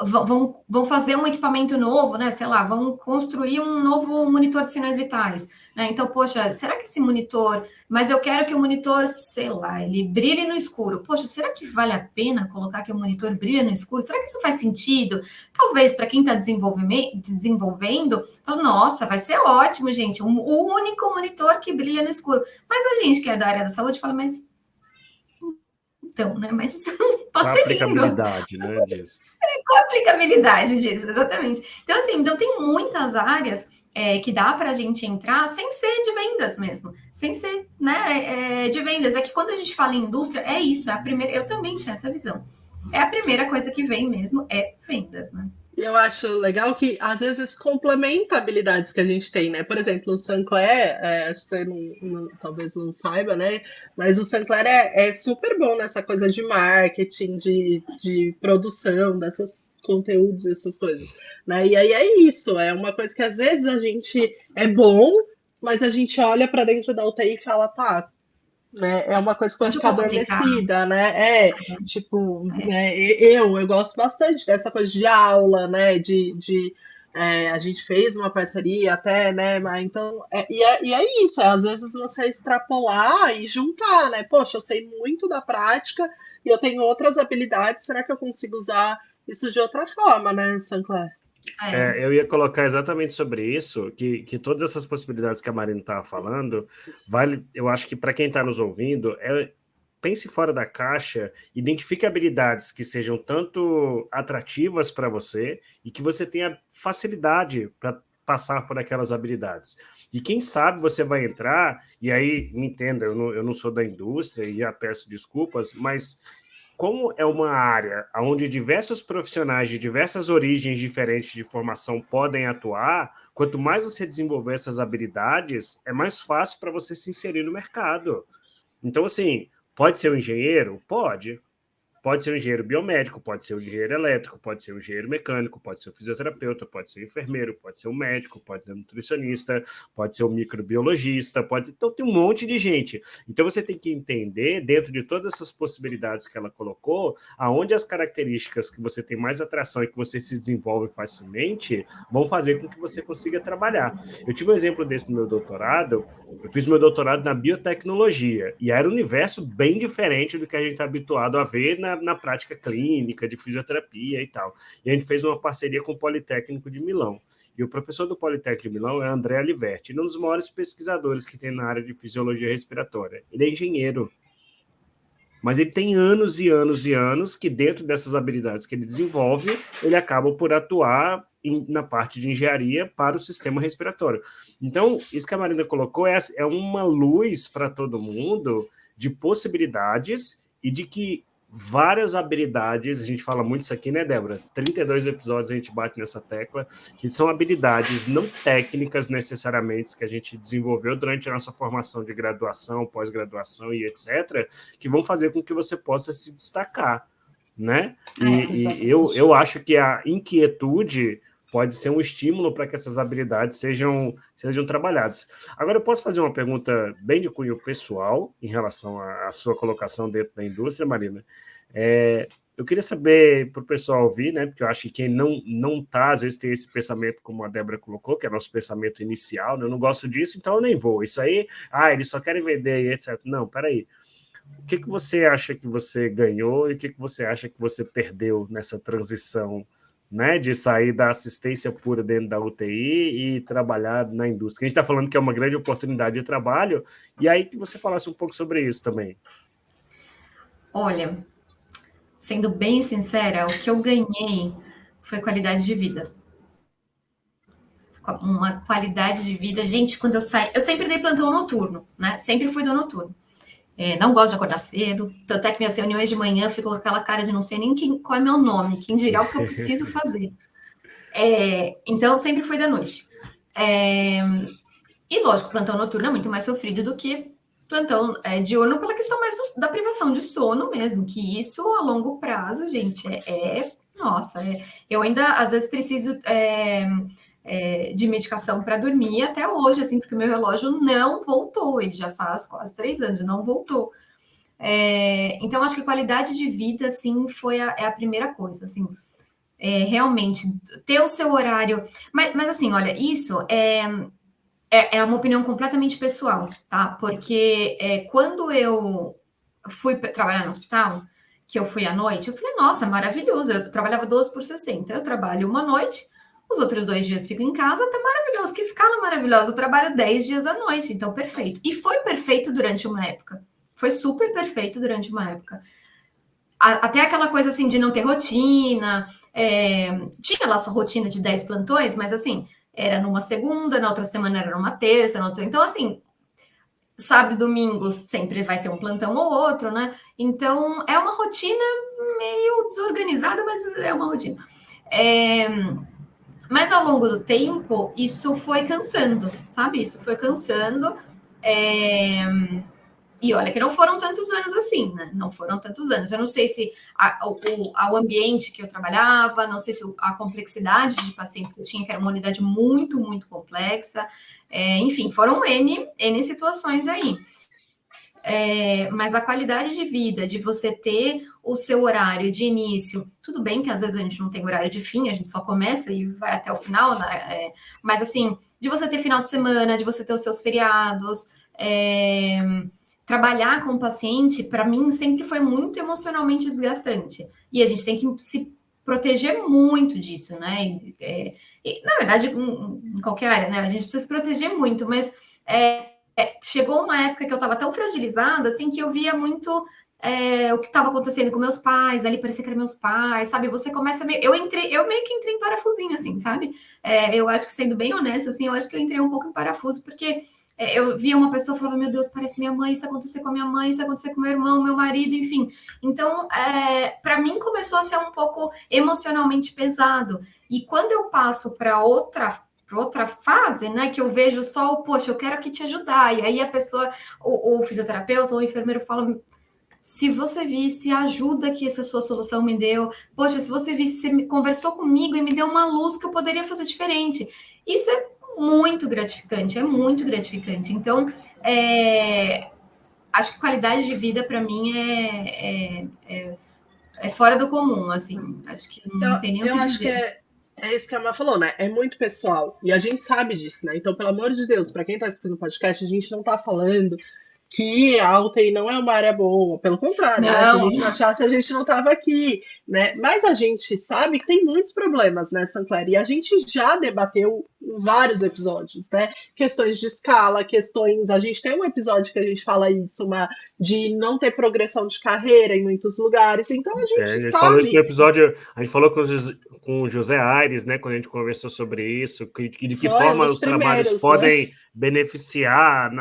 vão fazer um equipamento novo, né? Sei lá, vão construir um novo monitor de sinais vitais, né? Então, poxa, será que esse monitor... Mas eu quero que o monitor, sei lá, ele brilhe no escuro. Poxa, será que vale a pena colocar que o monitor brilha no escuro? Será que isso faz sentido? Talvez para quem está desenvolvendo, fala, nossa, vai ser ótimo, gente, o único monitor que brilha no escuro. Mas a gente que é da área da saúde fala, mas então, né? Mas isso pode ser lindo. A aplicabilidade, né, disso. Qual a aplicabilidade disso? Exatamente. Então, assim, então tem muitas áreas que dá para a gente entrar sem ser de vendas mesmo, sem ser, né, de vendas. É que quando a gente fala em indústria, é isso, é a primeira. Eu também tinha essa visão. É a primeira coisa que vem mesmo, é vendas, né? Eu acho legal que, às vezes, complementa habilidades que a gente tem, né? Por exemplo, o Sancler, acho que você talvez não saiba, né? Mas o Sancler é super bom nessa coisa de marketing, de produção, desses conteúdos, essas coisas, né? E aí é isso, é uma coisa que às vezes a gente é bom, mas a gente olha para dentro da UTI e fala, tá, né? É uma coisa que vai Onde eu ficar posso aplicar? adormecida, né? Tipo, né, eu gosto bastante dessa coisa de aula, né? A gente fez uma parceria até, né? Mas então, e é isso, às vezes você extrapolar e juntar, né? Poxa, eu sei muito da prática e eu tenho outras habilidades, será que eu consigo usar isso de outra forma, né, Sancler? Eu ia colocar exatamente sobre isso, que todas essas possibilidades que a Marina estava falando, eu acho que para quem está nos ouvindo, pense fora da caixa, identifique habilidades que sejam tanto atrativas para você e que você tenha facilidade para passar por aquelas habilidades. E quem sabe você vai entrar, e aí, me entenda, eu não sou da indústria e já peço desculpas, mas como é uma área onde diversos profissionais de diversas origens diferentes de formação podem atuar, quanto mais você desenvolver essas habilidades, é mais fácil para você se inserir no mercado. Então, assim, pode ser um engenheiro? Pode. Pode ser um engenheiro biomédico, pode ser um engenheiro elétrico, pode ser um engenheiro mecânico, pode ser um fisioterapeuta, pode ser um enfermeiro, pode ser um médico, pode ser um nutricionista, pode ser um microbiologista, então tem um monte de gente. Então você tem que entender, dentro de todas essas possibilidades que ela colocou, aonde as características que você tem mais atração e que você se desenvolve facilmente vão fazer com que você consiga trabalhar. Eu tive um exemplo desse no meu doutorado. Eu fiz meu doutorado na biotecnologia e era um universo bem diferente do que a gente está habituado a ver na prática clínica, de fisioterapia e tal. E a gente fez uma parceria com o Politécnico de Milão. E o professor do Politécnico de Milão é André Aliverti, um dos maiores pesquisadores que tem na área de fisiologia respiratória. Ele é engenheiro. Mas ele tem anos e anos e anos que, dentro dessas habilidades que ele desenvolve, ele acaba por atuar na parte de engenharia para o sistema respiratório. Então, isso que a Marina colocou é uma luz para todo mundo de possibilidades e de que várias habilidades, a gente fala muito isso aqui, né, Débora? 32 episódios a gente bate nessa tecla, que são habilidades não técnicas necessariamente que a gente desenvolveu durante a nossa formação de graduação, pós-graduação e etc., que vão fazer com que você possa se destacar, né? E eu acho que a inquietude pode ser um estímulo para que essas habilidades sejam trabalhadas. Agora, eu posso fazer uma pergunta bem de cunho pessoal em relação à sua colocação dentro da indústria, Marina? Eu queria saber, para o pessoal ouvir, né, porque eu acho que quem não está, às vezes tem esse pensamento, como a Débora colocou, que é nosso pensamento inicial, né? Eu não gosto disso, então eu nem vou. Isso aí, eles só querem vender e etc. Não, peraí. O que você acha que você ganhou e o que você acha que você perdeu nessa transição, né, de sair da assistência pura dentro da UTI e trabalhar na indústria? A gente está falando que é uma grande oportunidade de trabalho, e aí que você falasse um pouco sobre isso também. Olha, sendo bem sincera, o que eu ganhei foi qualidade de vida. Uma qualidade de vida. Gente, quando eu saí... Eu sempre dei plantão noturno, né? Sempre fui do noturno. Não gosto de acordar cedo, tanto é que minhas reuniões de manhã ficam com aquela cara de não sei nem qual é meu nome, quem dirá o que eu preciso fazer. Então, sempre fui da noite. E, lógico, plantão noturno é muito mais sofrido do que plantão diurno, pela questão mais da privação de sono mesmo, que isso, a longo prazo, gente, nossa, eu ainda, às vezes, preciso de medicação para dormir até hoje, assim, porque o meu relógio não voltou, ele já faz quase 3 anos, não voltou. Então, acho que a qualidade de vida, assim, foi a primeira coisa, assim. realmente ter o seu horário. Mas assim, olha, isso é uma opinião completamente pessoal, tá? Porque quando eu fui trabalhar no hospital, que eu fui à noite, eu falei, nossa, maravilhoso, eu trabalhava 12 por 60, eu trabalho uma noite, os outros 2 dias fico em casa, tá maravilhoso, que escala maravilhosa, eu trabalho 10 dias à noite, então perfeito. E foi perfeito durante uma época, foi super perfeito durante uma época. Até aquela coisa assim de não ter rotina, tinha lá sua rotina de 10 plantões, mas assim, era numa segunda, na outra semana era numa terça, na outra... Então, assim, sábado e domingo sempre vai ter um plantão ou outro, né? Então, é uma rotina meio desorganizada, mas é uma rotina. Mas ao longo do tempo, isso foi cansando, sabe? Isso foi cansando. E olha que não foram tantos anos assim, né? Não foram tantos anos. Eu não sei se o ambiente que eu trabalhava, não sei se a complexidade de pacientes que eu tinha, que era uma unidade muito, muito complexa. Enfim, foram N situações aí. Mas a qualidade de vida, de você ter o seu horário de início, tudo bem que às vezes a gente não tem horário de fim, a gente só começa e vai até o final, né? Mas assim, de você ter final de semana, de você ter os seus feriados, trabalhar com o paciente, para mim, sempre foi muito emocionalmente desgastante. E a gente tem que se proteger muito disso, né? Na verdade, em qualquer área, né? A gente precisa se proteger muito, mas chegou uma época que eu estava tão fragilizada, assim, que eu via muito o que estava acontecendo com meus pais, ali parecia que eram meus pais, sabe? Você começa eu meio que entrei em parafusinho, assim, sabe? Eu acho que, sendo bem honesta, assim, eu acho que eu entrei um pouco em parafuso, porque eu via uma pessoa e falava, meu Deus, parece minha mãe, isso acontecer com a minha mãe, isso acontecer com meu irmão, meu marido, enfim. Então, para mim, começou a ser um pouco emocionalmente pesado. E quando eu passo para outra fase, né, que eu vejo só poxa, eu quero aqui te ajudar, e aí a pessoa, o fisioterapeuta ou o enfermeiro fala, se você visse a ajuda que essa sua solução me deu, poxa, se você visse, você conversou comigo e me deu uma luz que eu poderia fazer diferente. Isso é muito gratificante. Então, acho que qualidade de vida, para mim, é fora do comum, assim. Acho que não tem nem o que dizer. Eu acho que é isso que a Má falou, né? É muito pessoal. E a gente sabe disso, né? Então, pelo amor de Deus, para quem está assistindo o podcast, a gente não está falando que a UTI não é uma área boa, pelo contrário, né? Se a gente não achasse, a gente não estava aqui, né? Mas a gente sabe que tem muitos problemas, né, Sancler? E a gente já debateu em vários episódios, né? Questões de escala, a gente tem um episódio que a gente fala isso, de não ter progressão de carreira em muitos lugares, então a gente sabe... falou isso no episódio, a gente falou com o José Aires, né, quando a gente conversou sobre isso, de que forma os trabalhos podem beneficiar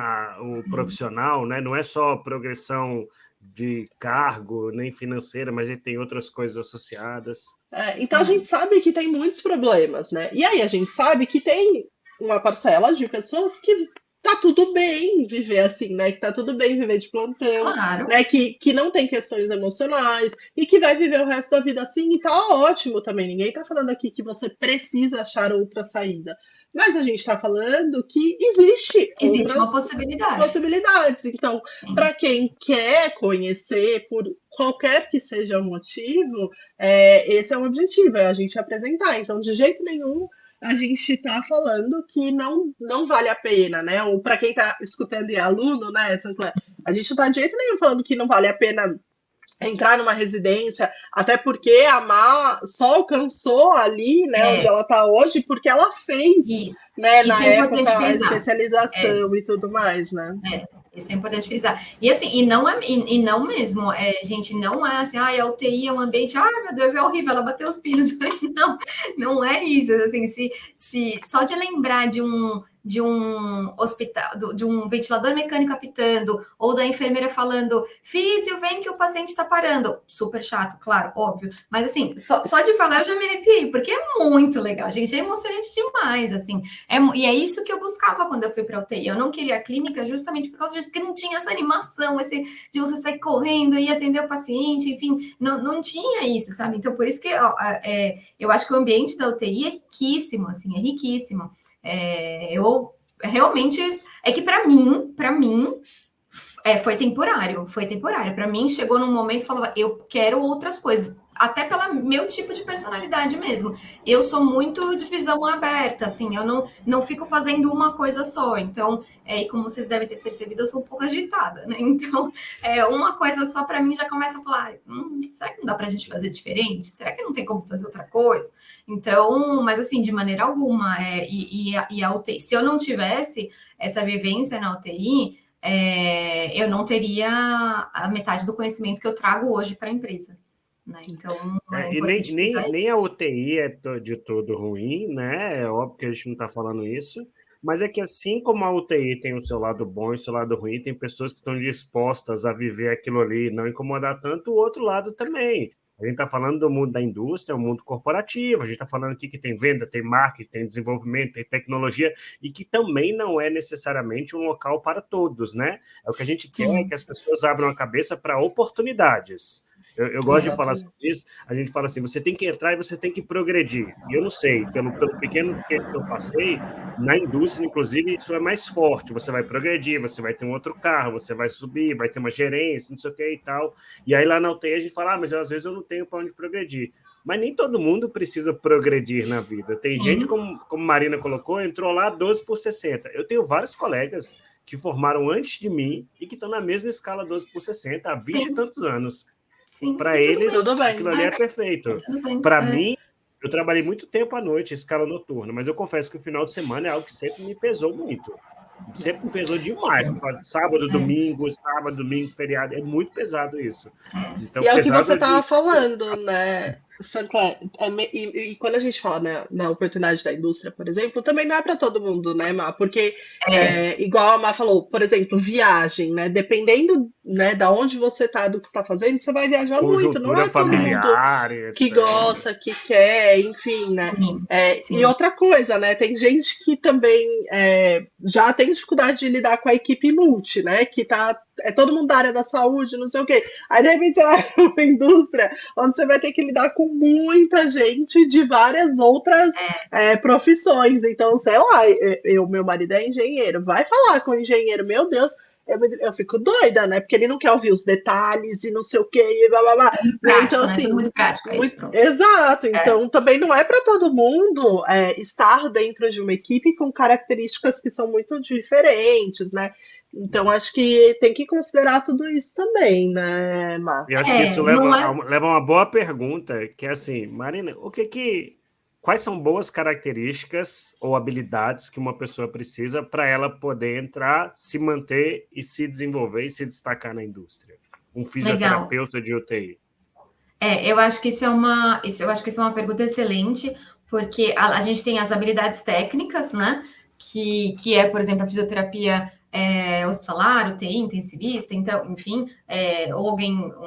o profissional, né? Não é só progressão de cargo, nem financeira, mas ele tem outras coisas associadas. Então a gente sabe que tem muitos problemas, né? E aí a gente sabe que tem uma parcela de pessoas que tá tudo bem viver assim, né? Que tá tudo bem viver de plantão, claro, né? Que não tem questões emocionais e que vai viver o resto da vida assim e tá ótimo também. Ninguém tá falando aqui que você precisa achar outra saída. Mas a gente está falando que existe uma possibilidade. Possibilidades. Então, para quem quer conhecer, por qualquer que seja o motivo, esse é o objetivo, é a gente apresentar. Então, de jeito nenhum, a gente está falando que não vale a pena, né? Ou para quem está escutando e é aluno, né, Sancler? A gente não está de jeito nenhum falando que não vale a pena entrar numa residência, até porque a Má só alcançou ali, né, onde ela está hoje, porque ela fez, isso. né, Isso na época, a especialização e tudo mais, né? Isso é importante frisar. E assim, e não mesmo, gente, não é assim, a UTI é um ambiente, meu Deus, é horrível, ela bateu os pinos. Não é isso. Assim, se só de lembrar de um hospital, de um ventilador mecânico apitando, ou da enfermeira falando, físio, vem que o paciente está parando. Super chato, claro, óbvio. Mas assim, só de falar eu já me arrepiei, porque é muito legal, gente, é emocionante demais, assim. E é isso que eu buscava quando eu fui para a UTI. Eu não queria a clínica justamente por causa disso, porque não tinha essa animação, de você sair correndo e atender o paciente, enfim, não tinha isso, sabe? Então, por isso que eu acho que o ambiente da UTI é riquíssimo, assim, é riquíssimo. Eu realmente é que para mim foi temporário. Para mim chegou num momento que falava, eu quero outras coisas. até pelo meu tipo de personalidade mesmo. Eu sou muito de visão aberta, assim, eu não fico fazendo uma coisa só. Então, e como vocês devem ter percebido, eu sou um pouco agitada, né? Então, uma coisa só para mim já começa a falar, será que não dá para a gente fazer diferente? Será que não tem como fazer outra coisa? Então, mas assim, de maneira alguma, e a UTI, se eu não tivesse essa vivência na UTI, eu não teria a metade do conhecimento que eu trago hoje para a empresa. Né? Então, é E importante nem a UTI é de todo ruim, né? É óbvio que a gente não está falando isso, mas é que assim como a UTI tem o seu lado bom e o seu lado ruim, tem pessoas que estão dispostas a viver aquilo ali, não incomodar tanto, o outro lado também. A gente está falando do mundo da indústria, o mundo corporativo, a gente está falando aqui que tem venda, tem marketing, tem desenvolvimento, tem tecnologia, e que também não é necessariamente um local para todos, né? É o que a gente quer, é que as pessoas abram a cabeça para oportunidades. Eu gosto de falar sobre isso. A gente fala assim, você tem que entrar e você tem que progredir. E eu não sei, pelo pequeno tempo que eu passei, na indústria, inclusive, isso é mais forte. Você vai progredir, você vai ter um outro carro, você vai subir, vai ter uma gerência, não sei o que e tal. E aí lá na UTI a gente fala, mas às vezes eu não tenho para onde progredir. Mas nem todo mundo precisa progredir na vida. Tem gente, como Marina colocou, entrou lá 12 por 60. Eu tenho vários colegas que formaram antes de mim e que estão na mesma escala 12 por 60 há 20 e tantos anos. Para eles, aquilo ali é perfeito. Para mim, eu trabalhei muito tempo à noite, escala noturna, mas eu confesso que o final de semana é algo que sempre me pesou muito. Sempre me pesou demais. Sábado, domingo, feriado, é muito pesado isso. Então, e é o que você estava falando, né, Sancler? E quando a gente fala na oportunidade da indústria, por exemplo, também não é para todo mundo, né, Má? Porque, igual a Má falou, por exemplo, viagem, né? Dependendo, né, da onde você está, do que você está fazendo, você vai viajar muito. Não é todo mundo que gosta, que quer, enfim, né? Sim. E outra coisa, né? Tem gente que também já tem dificuldade de lidar com a equipe multi, né? Que é todo mundo da área da saúde, não sei o quê. Aí, de repente, você vai para uma indústria onde você vai ter que lidar com muita gente de várias outras profissões. Então, sei lá, meu marido é engenheiro, vai falar com o engenheiro, meu Deus, eu fico doida, né? Porque ele não quer ouvir os detalhes e não sei o quê, e blá blá blá. Prático, então, assim, tudo muito prático. Exato, então também não é para todo mundo estar dentro de uma equipe com características que são muito diferentes, né? Então, acho que tem que considerar tudo isso também, né, Mar? E acho que isso leva a uma boa pergunta, que é assim, Marina, quais são boas características ou habilidades que uma pessoa precisa para ela poder entrar, se manter e se desenvolver e se destacar na indústria? Um fisioterapeuta de UTI. Eu acho que isso é uma pergunta excelente, porque a gente tem as habilidades técnicas, né? Que é, por exemplo, a fisioterapia hospitalar, UTI, intensivista, então, enfim, ou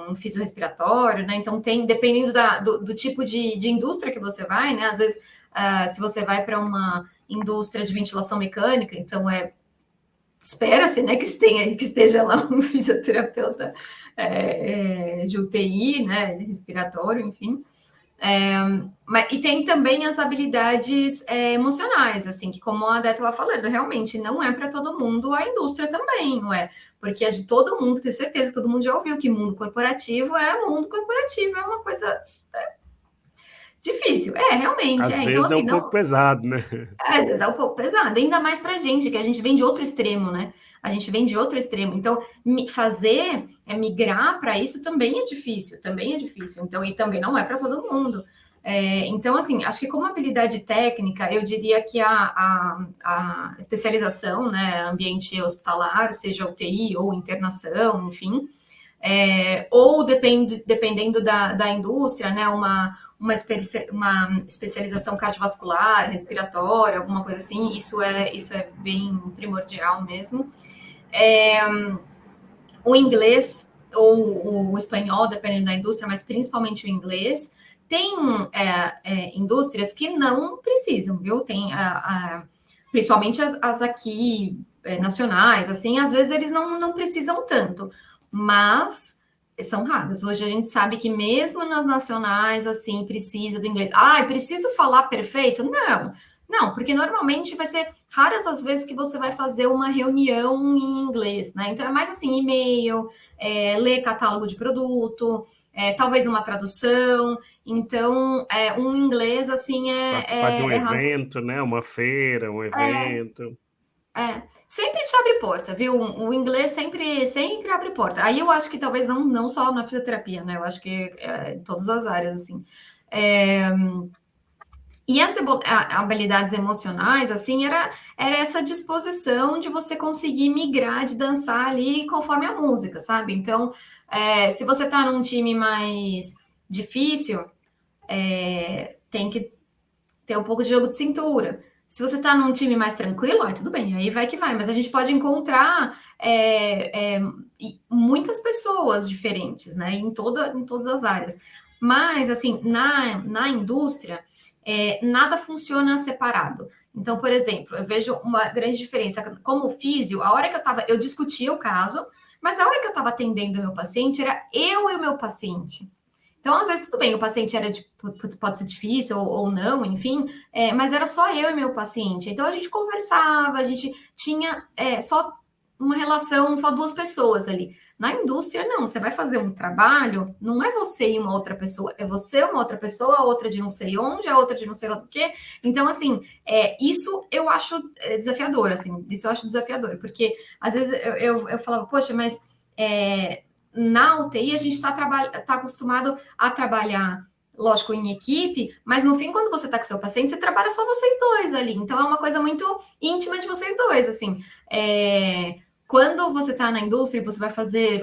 um fisiorrespiratório, né? Então, dependendo do tipo de indústria que você vai, né? Às vezes, se você vai para uma indústria de ventilação mecânica, então espera-se, né, que esteja lá um fisioterapeuta de UTI, né, respiratório, enfim. E tem também as habilidades emocionais, assim, que como a Adé estava falando, realmente não é para todo mundo, a indústria também, não é? Porque todo mundo, tenho certeza que todo mundo já ouviu que mundo corporativo é uma coisa difícil. Realmente. Às vezes então, assim, é um pouco pesado, né? Às vezes é um pouco pesado, ainda mais pra gente, que a gente vem de outro extremo, né? A gente vem de outro extremo. Então, migrar para isso também é difícil. Então, e também não é para todo mundo. Então, assim, acho que como habilidade técnica, eu diria que a especialização, né, ambiente hospitalar, seja UTI ou internação, enfim, ou dependendo da indústria, né, uma especialização cardiovascular, respiratória, alguma coisa assim, isso é bem primordial mesmo. O inglês ou o espanhol, dependendo da indústria, mas principalmente o inglês. Tem indústrias que não precisam, viu? Tem principalmente as aqui nacionais, assim, às vezes eles não precisam tanto, mas são raras. Hoje a gente sabe que mesmo nas nacionais, assim, precisa do inglês. Preciso falar perfeito? Não, porque normalmente vai ser raras as vezes que você vai fazer uma reunião em inglês, né? Então é mais assim, e-mail, ler catálogo de produto, talvez uma tradução. Então, um inglês assim Participar de um é razoável. evento, né? Uma feira, um evento. Sempre te abre porta, viu? O inglês sempre abre porta. Aí eu acho que talvez não só na fisioterapia, né? Eu acho que em todas as áreas, assim. É, E as habilidades emocionais, assim, era essa disposição de você conseguir migrar, de dançar ali conforme a música, sabe? Então, se você tá num time mais difícil, tem que ter um pouco de jogo de cintura. Se você tá num time mais tranquilo, tudo bem, aí vai que vai. Mas a gente pode encontrar muitas pessoas diferentes, né? Em todas as áreas. Mas, assim, na indústria, nada funciona separado. Então, por exemplo, eu vejo uma grande diferença. Como físio, a hora que eu discutia o caso, mas a hora que eu estava atendendo o meu paciente, era eu e o meu paciente. Então, às vezes, tudo bem, o paciente pode ser difícil ou não, enfim, mas era só eu e meu paciente. Então, a gente conversava, a gente tinha só uma relação, só duas pessoas ali. Na indústria, não, você vai fazer um trabalho, não é você e uma outra pessoa, é você, uma outra pessoa, a outra de não sei onde, a outra de não sei lá do quê. Então, assim, isso eu acho desafiador, assim, isso eu acho desafiador, porque às vezes eu falava, poxa, mas na UTI a gente está acostumado a trabalhar, lógico, em equipe, mas no fim, quando você está com seu paciente, você trabalha só vocês dois ali. Então é uma coisa muito íntima de vocês dois, assim. Quando você está na indústria, você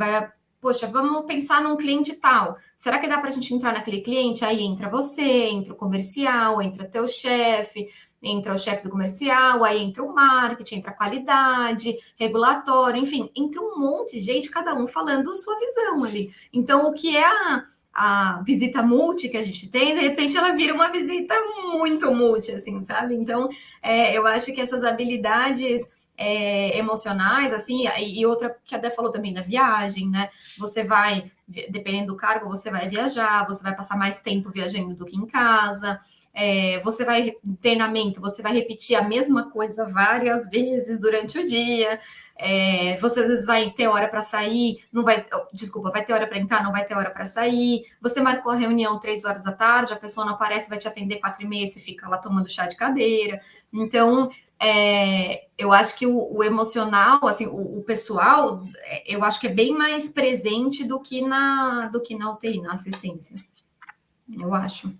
poxa, vamos pensar num cliente tal. Será que dá para a gente entrar naquele cliente? Aí entra você, entra o comercial, entra teu chefe, entra o chefe do comercial, aí entra o marketing, entra a qualidade, regulatório, enfim, entra um monte de gente, cada um falando a sua visão ali. Então, o que é a visita multi que a gente tem, de repente ela vira uma visita muito multi, assim, sabe? Então, eu acho que essas habilidades emocionais, assim, e outra que a Dé falou também da viagem, né? Você vai, dependendo do cargo, você vai viajar, você vai passar mais tempo viajando do que em casa. Você vai, treinamento, você vai repetir a mesma coisa várias vezes durante o dia. Você às vezes vai ter hora para sair, vai ter hora para entrar, não vai ter hora para sair. Você marcou a reunião 3 horas da tarde, a pessoa não aparece, vai te atender 4h30, você fica lá tomando chá de cadeira. Então, eu acho que o emocional, assim, o pessoal, eu acho que é bem mais presente do que na UTI, na assistência. Eu acho.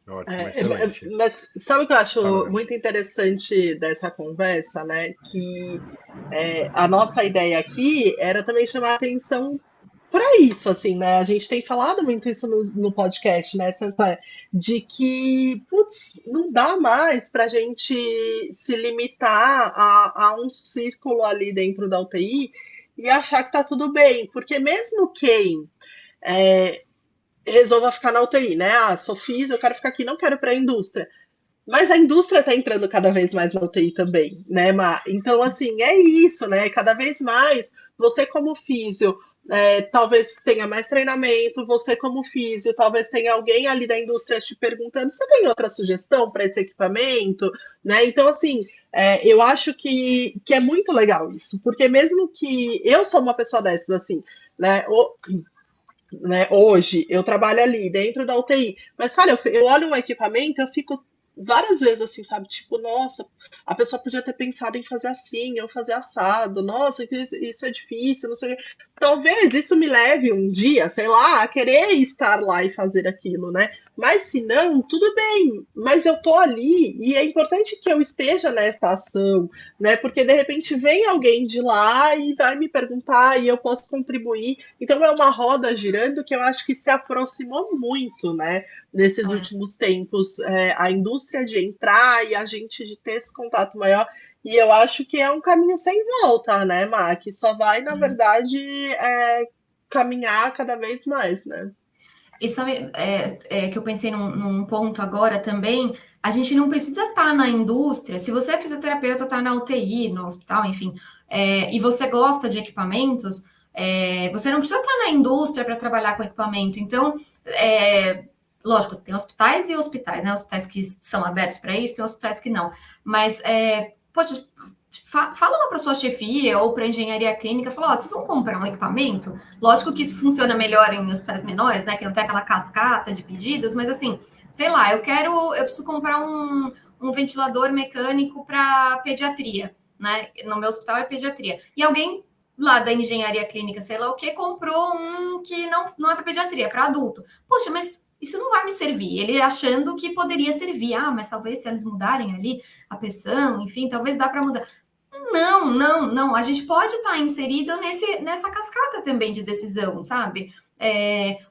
Ótimo, excelente. Mas sabe o que eu acho muito interessante dessa conversa, né? Que a nossa ideia aqui era também chamar a atenção para isso, assim, né? A gente tem falado muito isso no podcast, né, Sampaio? De que, putz, não dá mais para a gente se limitar a um círculo ali dentro da UTI e achar que tá tudo bem, porque mesmo quem resolva ficar na UTI, né? Sou físico, eu quero ficar aqui, não quero ir para a indústria. Mas a indústria está entrando cada vez mais na UTI também, né, Má? Então, assim, é isso, né? Cada vez mais, você como físio, talvez tenha mais treinamento, você como físio, talvez tenha alguém ali da indústria te perguntando, você tem outra sugestão para esse equipamento? Né? Então, assim, eu acho que é muito legal isso, porque mesmo que eu sou uma pessoa dessas, assim, né? Hoje eu trabalho ali dentro da UTI, mas cara, eu olho um equipamento, eu fico várias vezes assim, sabe? Tipo, nossa, a pessoa podia ter pensado em fazer assim, ou fazer assado, nossa, isso é difícil, não sei o quê. Talvez isso me leve um dia, sei lá, a querer estar lá e fazer aquilo, né? Mas se não, tudo bem, mas eu tô ali e é importante que eu esteja nessa ação, né? Porque de repente vem alguém de lá e vai me perguntar e eu posso contribuir. Então é uma roda girando que eu acho que se aproximou muito, né? Nesses últimos tempos, a indústria de entrar e a gente de ter esse contato maior. E eu acho que é um caminho sem volta, né, Má? Que só vai, na verdade, caminhar cada vez mais, né? E sabe, que eu pensei num ponto agora também, a gente não precisa estar na indústria, se você é fisioterapeuta, está na UTI, no hospital, enfim, e você gosta de equipamentos, você não precisa estar na indústria para trabalhar com equipamento. Então, lógico, tem hospitais e hospitais, né? Hospitais que são abertos para isso, tem hospitais que não. Mas, poxa, fala lá para sua chefia ou para engenharia clínica, fala, ó, vocês vão comprar um equipamento? Lógico que isso funciona melhor em hospitais menores, né? Que não tem aquela cascata de pedidos, mas assim, sei lá, eu preciso comprar um ventilador mecânico para pediatria, né? No meu hospital é pediatria. E alguém lá da engenharia clínica, sei lá o que, comprou um que não é para pediatria, é para adulto. Poxa, mas isso não vai me servir. Ele achando que poderia servir. Ah, mas talvez se eles mudarem ali a pressão, enfim, talvez dá para mudar. Não. A gente pode estar inserido nessa cascata também de decisão, sabe?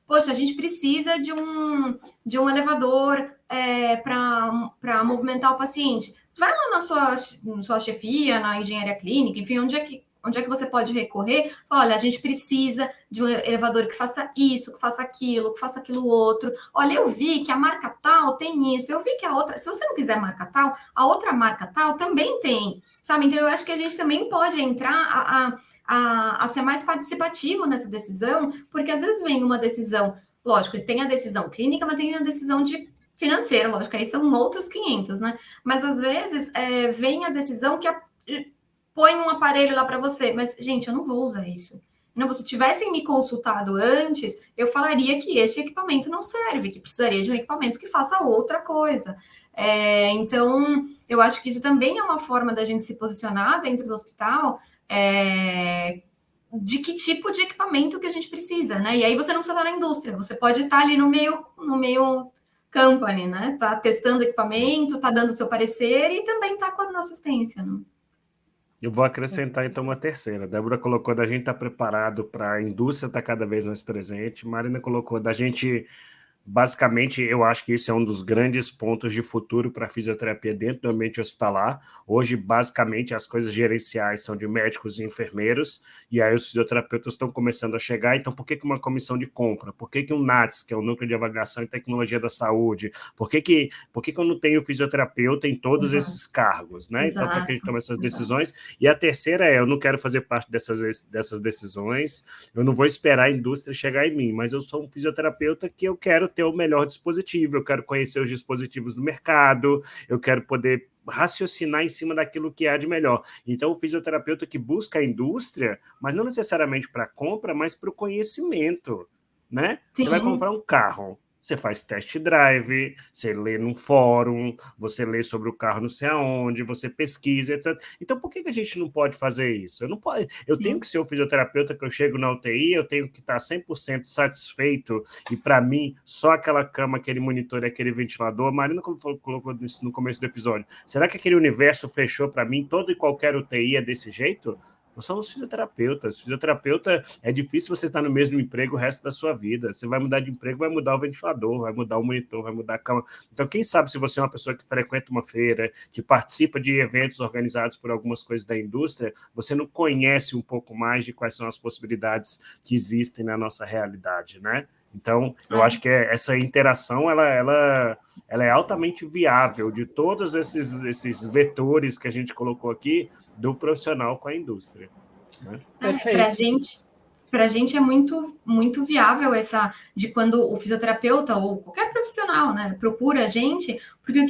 Poxa, a gente precisa de um elevador para movimentar o paciente. Vai lá na sua chefia, na engenharia clínica, enfim, onde é que você pode recorrer? Olha, a gente precisa de um elevador que faça isso, que faça aquilo outro. Olha, eu vi que a marca tal tem isso, eu vi que a outra, se você não quiser marca tal, a outra marca tal também tem, sabe? Então, eu acho que a gente também pode entrar a ser mais participativo nessa decisão, porque às vezes vem uma decisão, lógico, tem a decisão clínica, mas tem a decisão financeira, lógico, aí são outros 500, né? Mas às vezes vem a decisão que põe um aparelho lá para você, mas, gente, eu não vou usar isso. Não, se tivessem me consultado antes, eu falaria que este equipamento não serve, que precisaria de um equipamento que faça outra coisa. Então, eu acho que isso também é uma forma da gente se posicionar dentro do hospital, de que tipo de equipamento que a gente precisa, né? E aí você não precisa estar na indústria, você pode estar ali no meio company, né? Tá testando equipamento, tá dando seu parecer e também tá com a assistência, né? Eu vou acrescentar, então, uma terceira. A Débora colocou da gente estar preparado para a indústria estar cada vez mais presente. Marina colocou da gente... Basicamente, eu acho que esse é um dos grandes pontos de futuro para a fisioterapia dentro do ambiente hospitalar. Hoje, basicamente, as coisas gerenciais são de médicos e enfermeiros, e aí os fisioterapeutas estão começando a chegar. Então, por que uma comissão de compra? Por que um NATS, que é o Núcleo de Avaliação e Tecnologia da Saúde? Por que eu não tenho fisioterapeuta em todos esses cargos? Né? Então, para que a gente tome essas decisões? E a terceira eu não quero fazer parte dessas decisões, eu não vou esperar a indústria chegar em mim, mas eu sou um fisioterapeuta que eu quero ter o melhor dispositivo, eu quero conhecer os dispositivos do mercado, eu quero poder raciocinar em cima daquilo que há de melhor. Então, o fisioterapeuta que busca a indústria, mas não necessariamente para compra, mas para o conhecimento, né? Sim. Você vai comprar um carro, você faz test drive, você lê num fórum, você lê sobre o carro não sei aonde, você pesquisa, etc. Então, por que a gente não pode fazer isso? Eu tenho que ser o fisioterapeuta que eu chego na UTI, eu tenho que estar 100% satisfeito e, para mim, só aquela cama, aquele monitor e aquele ventilador. A Marina colocou isso no começo do episódio. Será que aquele universo fechou para mim? Todo e qualquer UTI é desse jeito? Nós somos fisioterapeutas. Fisioterapeuta, é difícil você estar no mesmo emprego o resto da sua vida. Você vai mudar de emprego, vai mudar o ventilador, vai mudar o monitor, vai mudar a cama. Então, quem sabe se você é uma pessoa que frequenta uma feira, que participa de eventos organizados por algumas coisas da indústria, você não conhece um pouco mais de quais são as possibilidades que existem na nossa realidade, né? Então, eu acho que essa interação, ela é altamente viável de todos esses vetores que a gente colocou aqui, do profissional com a indústria. Né? Para a gente é muito, muito viável essa de quando o fisioterapeuta ou qualquer profissional, né, procura a gente, porque o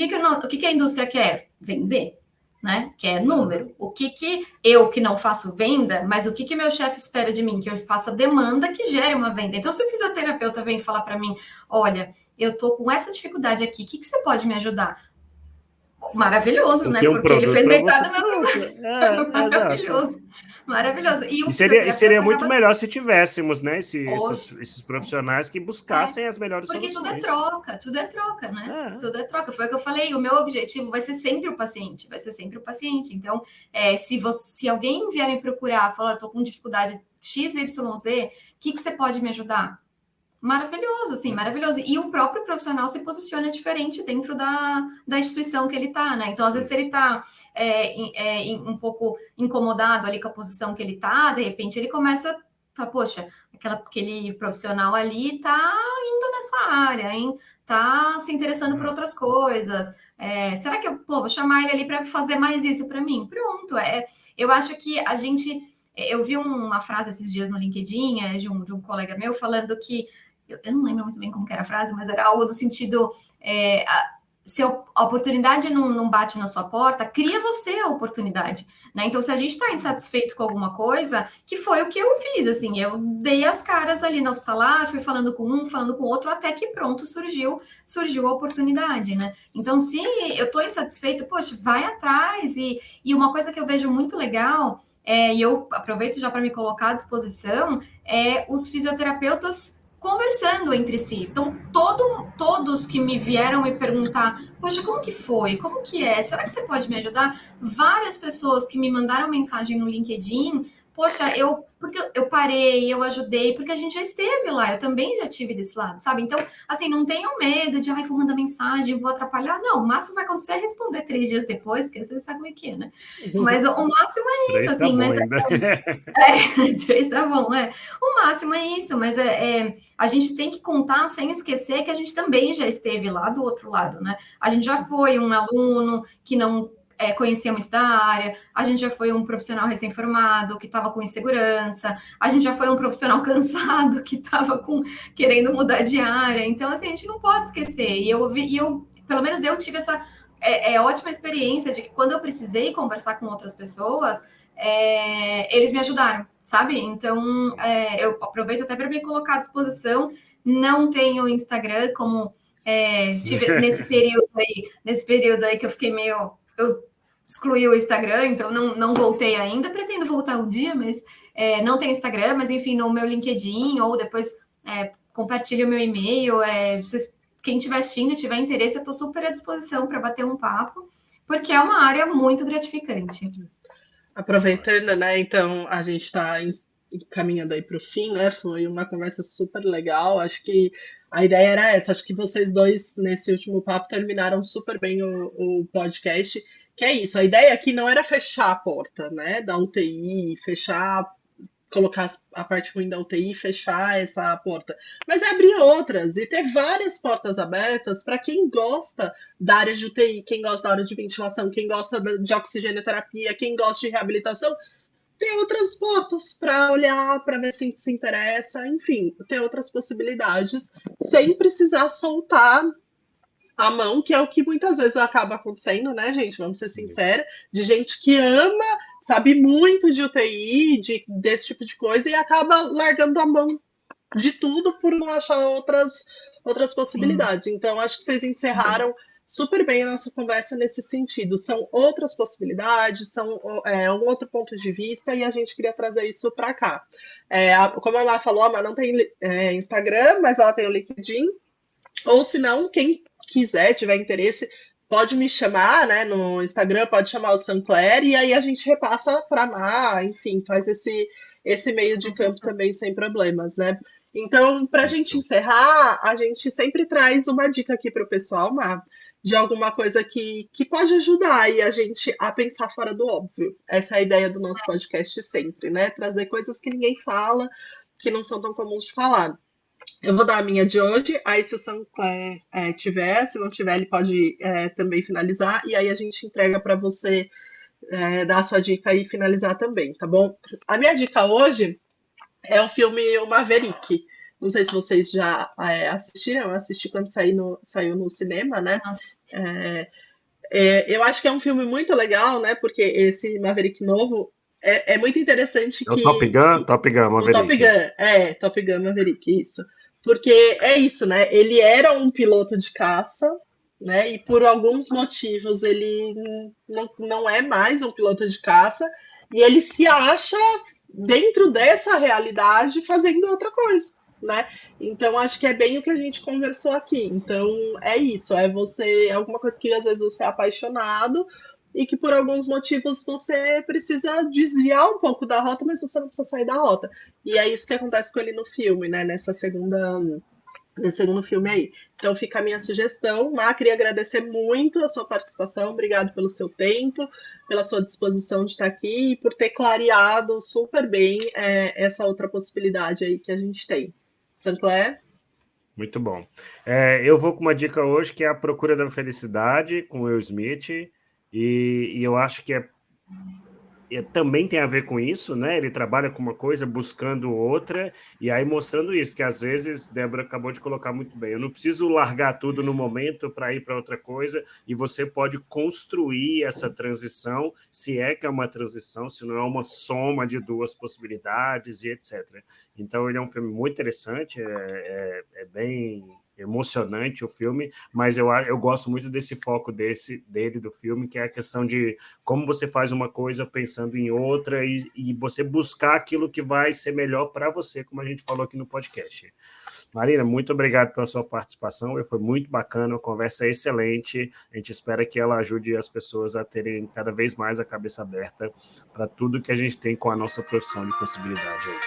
que a indústria quer? Vender, né? Quer número. O que eu que não faço venda, mas o que meu chefe espera de mim? Que eu faça demanda que gere uma venda. Então, se o fisioterapeuta vem falar para mim, olha, eu tô com essa dificuldade aqui, o que você pode me ajudar? Maravilhoso, né? Porque ele fez metade do meu trabalho. Maravilhoso. Maravilhoso. E seria muito melhor se tivéssemos, né, esses profissionais que buscassem as melhores porque soluções. Porque tudo é troca, né? Tudo é troca. Foi o que eu falei, o meu objetivo vai ser sempre o paciente, Então, se alguém vier me procurar, falar, estou com dificuldade XYZ, o que você pode me ajudar? Maravilhoso, assim, maravilhoso. E o próprio profissional se posiciona diferente dentro da instituição que ele está, né? Então, às vezes, se ele está um pouco incomodado ali com a posição que ele está, de repente ele começa a falar, poxa, aquele profissional ali está indo nessa área, hein? Tá se interessando por outras coisas. Será que eu vou chamar ele ali para fazer mais isso para mim? Pronto. Eu acho que a gente... Eu vi uma frase esses dias no LinkedIn de um colega meu falando que eu não lembro muito bem como que era a frase, mas era algo do sentido, se a oportunidade não bate na sua porta, cria você a oportunidade, né? Então, se a gente está insatisfeito com alguma coisa, que foi o que eu fiz, assim, eu dei as caras ali no hospitalar, fui falando com um, falando com o outro, até que pronto, surgiu a oportunidade, né? Então, se eu estou insatisfeito, poxa, vai atrás, e uma coisa que eu vejo muito legal, e eu aproveito já para me colocar à disposição, os fisioterapeutas conversando entre si. Então, todos que me vieram me perguntar, poxa, como que foi? Como que é? Será que você pode me ajudar? Várias pessoas que me mandaram mensagem no LinkedIn, poxa, porque eu parei, eu ajudei, porque a gente já esteve lá, eu também já tive desse lado, sabe? Então, assim, não tenham medo de, vou mandar mensagem, vou atrapalhar. Não, o máximo vai acontecer é responder 3 dias depois, porque você sabe como é que é, né? Mas o máximo é isso, assim, mas... Três tá bom, o máximo é isso, mas a gente tem que contar sem esquecer que a gente também já esteve lá do outro lado, né? A gente já foi um aluno que não conhecia muito da área, a gente já foi um profissional recém-formado que estava com insegurança, a gente já foi um profissional cansado que estava querendo mudar de área. Então, assim, a gente não pode esquecer. E eu pelo menos eu tive essa ótima experiência de que quando eu precisei conversar com outras pessoas, eles me ajudaram, sabe? Então, eu aproveito até para me colocar à disposição. Não tenho Instagram, como tive nesse período aí que eu fiquei eu excluí o Instagram, então não voltei ainda. Pretendo voltar um dia, mas não tenho Instagram, mas enfim, no meu LinkedIn, ou depois compartilho o meu e-mail. Quem estiver assistindo, tiver interesse, eu estou super à disposição para bater um papo, porque é uma área muito gratificante. Aproveitando, né? Então a gente está caminhando aí para o fim, né? Foi uma conversa super legal. Acho que a ideia era essa. Acho que vocês dois, nesse último papo, terminaram super bem o podcast. Que é isso. A ideia aqui não era fechar a porta, né? Da UTI, colocar a parte ruim da UTI e fechar essa porta. Mas é abrir outras e ter várias portas abertas para quem gosta da área de UTI, quem gosta da área de ventilação, quem gosta de oxigenoterapia, quem gosta de reabilitação. Tem outras portas para olhar, para ver se interessa, enfim, ter outras possibilidades, sem precisar soltar a mão, que é o que muitas vezes acaba acontecendo, né, gente? Vamos ser sinceros, de gente que ama, sabe muito de UTI, desse tipo de coisa, e acaba largando a mão de tudo por não achar outras possibilidades. Sim. Então, acho que vocês encerraram super bem a nossa conversa nesse sentido. São outras possibilidades, são um outro ponto de vista, e a gente queria trazer isso para cá. Como a Má falou, a Má não tem Instagram, mas ela tem o LinkedIn. Ou se não, quem quiser, tiver interesse, pode me chamar, né, no Instagram, pode chamar o Sancler, e aí a gente repassa para a Má, enfim, faz esse meio de campo também sem problemas, né? Então, para a gente encerrar, a gente sempre traz uma dica aqui para o pessoal, Má, de alguma coisa que pode ajudar aí a gente a pensar fora do óbvio. Essa é a ideia do nosso podcast sempre, né? Trazer coisas que ninguém fala, que não são tão comuns de falar. Eu vou dar a minha de hoje, aí se o Sancler tiver, se não tiver, ele pode também finalizar, e aí a gente entrega para você dar a sua dica e finalizar também, tá bom? A minha dica hoje é o filme O Maverick. Não sei se vocês já assistiram, eu assisti quando saiu no cinema, né? Eu acho que é um filme muito legal, né? Porque esse Maverick novo é muito interessante que... O Top Gun? Top Gun, Maverick. Top Gun Maverick, isso. Porque é isso, né? Ele era um piloto de caça, né? E por alguns motivos ele não é mais um piloto de caça, e ele se acha dentro dessa realidade fazendo outra coisa, né? Então acho que é bem o que a gente conversou aqui. Então é isso, é alguma coisa que às vezes você é apaixonado e que por alguns motivos você precisa desviar um pouco da rota, mas você não precisa sair da rota. E é isso que acontece com ele no filme, né? Nesse segundo filme aí. Então fica a minha sugestão. Má, queria agradecer muito a sua participação, obrigado pelo seu tempo, pela sua disposição de estar aqui e por ter clareado super bem essa outra possibilidade aí que a gente tem. Sancler? Muito bom. Eu vou com uma dica hoje que é A Procura da Felicidade, com Will Smith, e eu acho que também tem a ver com isso, né? Ele trabalha com uma coisa, buscando outra, e aí mostrando isso, que às vezes, Débora acabou de colocar muito bem, eu não preciso largar tudo no momento para ir para outra coisa, e você pode construir essa transição, se é que é uma transição, se não é uma soma de duas possibilidades e etc. Então, ele é um filme muito interessante, é bem emocionante o filme, mas eu gosto muito desse foco dele do filme, que é a questão de como você faz uma coisa pensando em outra e você buscar aquilo que vai ser melhor para você, como a gente falou aqui no podcast. Marina, muito obrigado pela sua participação, foi muito bacana, a conversa é excelente, a gente espera que ela ajude as pessoas a terem cada vez mais a cabeça aberta para tudo que a gente tem com a nossa profissão de possibilidade aí.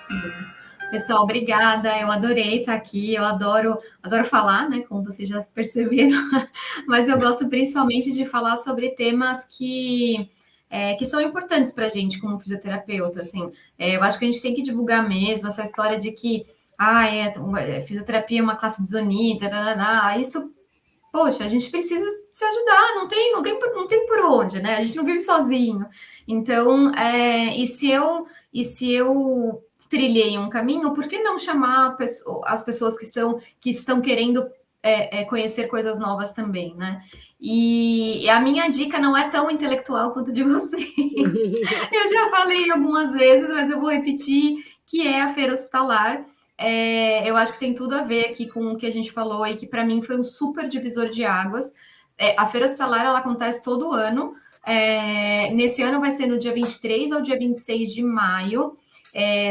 Sim. Pessoal, obrigada, eu adorei estar aqui, eu adoro falar, né, como vocês já perceberam, mas eu gosto principalmente de falar sobre temas que são importantes para a gente como fisioterapeuta, assim, eu acho que a gente tem que divulgar mesmo essa história de que, fisioterapia é uma classe desunida, isso, poxa, a gente precisa se ajudar, não tem por onde, né, a gente não vive sozinho, então, e se eu trilhei um caminho, por que não chamar as pessoas que estão querendo conhecer coisas novas também, né? E a minha dica não é tão intelectual quanto a de vocês. Eu já falei algumas vezes, mas eu vou repetir, que é a feira hospitalar. Eu acho que tem tudo a ver aqui com o que a gente falou e que para mim foi um super divisor de águas. A feira hospitalar, ela acontece todo ano. Nesse ano vai ser no dia 23 ao dia 26 de maio.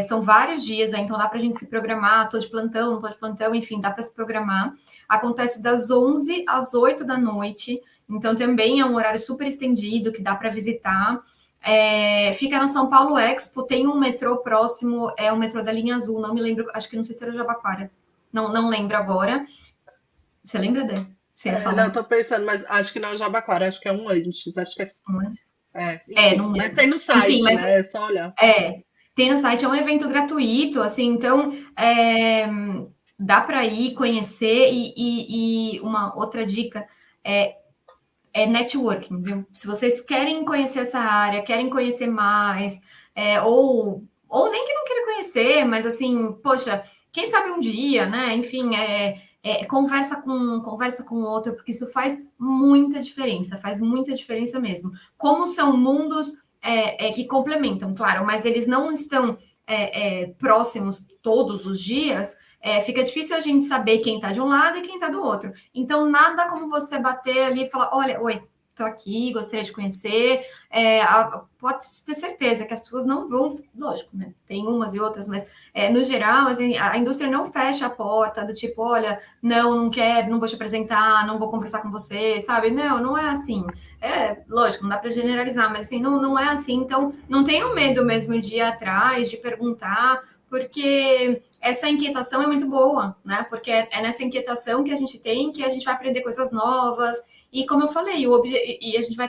São vários dias, então dá para a gente se programar, estou de plantão, não estou de plantão, enfim, dá para se programar. Acontece das 11 às 8 da noite, então também é um horário super estendido, que dá para visitar. Fica na São Paulo Expo, tem um metrô próximo, é o metrô da linha azul, não me lembro, acho que não sei se era Jabaquara, não lembro agora. Você lembra, Dé? Não, eu tô pensando, mas acho que não é o Jabaquara, acho que é um antes, acho que enfim, não lembro. Mas tem no site, enfim, né? É só olhar. Tem no site, é um evento gratuito, assim, então dá para ir conhecer e uma outra dica é networking, viu? Se vocês querem conhecer essa área, querem conhecer mais, ou nem que não queira conhecer, mas assim, poxa, quem sabe um dia, né? Enfim, conversa com o outro, porque isso faz muita diferença mesmo. Como são mundos que complementam, claro, mas eles não estão próximos todos os dias, fica difícil a gente saber quem está de um lado e quem está do outro. Então, nada como você bater ali e falar, olha, oi, estou aqui, gostaria de conhecer. Pode ter certeza que as pessoas não vão, lógico, né? Tem umas e outras, mas no geral, assim, a indústria não fecha a porta do tipo, olha, não quero, não vou te apresentar, não vou conversar com você, sabe? Não é assim. Lógico, não dá para generalizar, mas assim, não é assim. Então, não tenham medo mesmo de ir atrás, de perguntar, porque essa inquietação é muito boa, né? Porque é nessa inquietação que a gente vai aprender coisas novas. E como eu falei, e a gente vai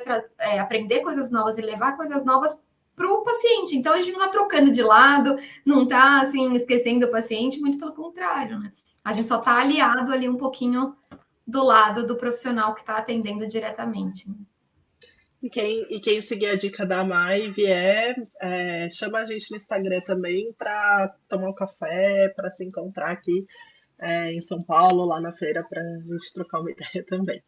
aprender coisas novas e levar coisas novas para o paciente. Então, a gente não está trocando de lado, não está, assim, esquecendo o paciente, muito pelo contrário, né? A gente só está aliado ali um pouquinho do lado do profissional que está atendendo diretamente. Né? E quem seguir a dica da Mai e vier, chama a gente no Instagram também para tomar um café, para se encontrar aqui em São Paulo, lá na feira, para a gente trocar uma ideia também.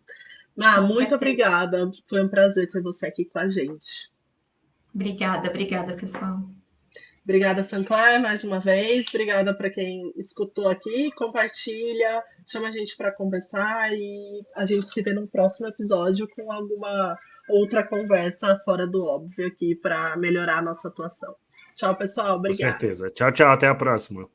Muito obrigada. Foi um prazer ter você aqui com a gente. Obrigada, pessoal. Obrigada, Sinclair, mais uma vez. Obrigada para quem escutou aqui. Compartilha, chama a gente para conversar e a gente se vê no próximo episódio com alguma outra conversa fora do óbvio aqui para melhorar a nossa atuação. Tchau, pessoal. Obrigada. Com certeza. Tchau, até a próxima.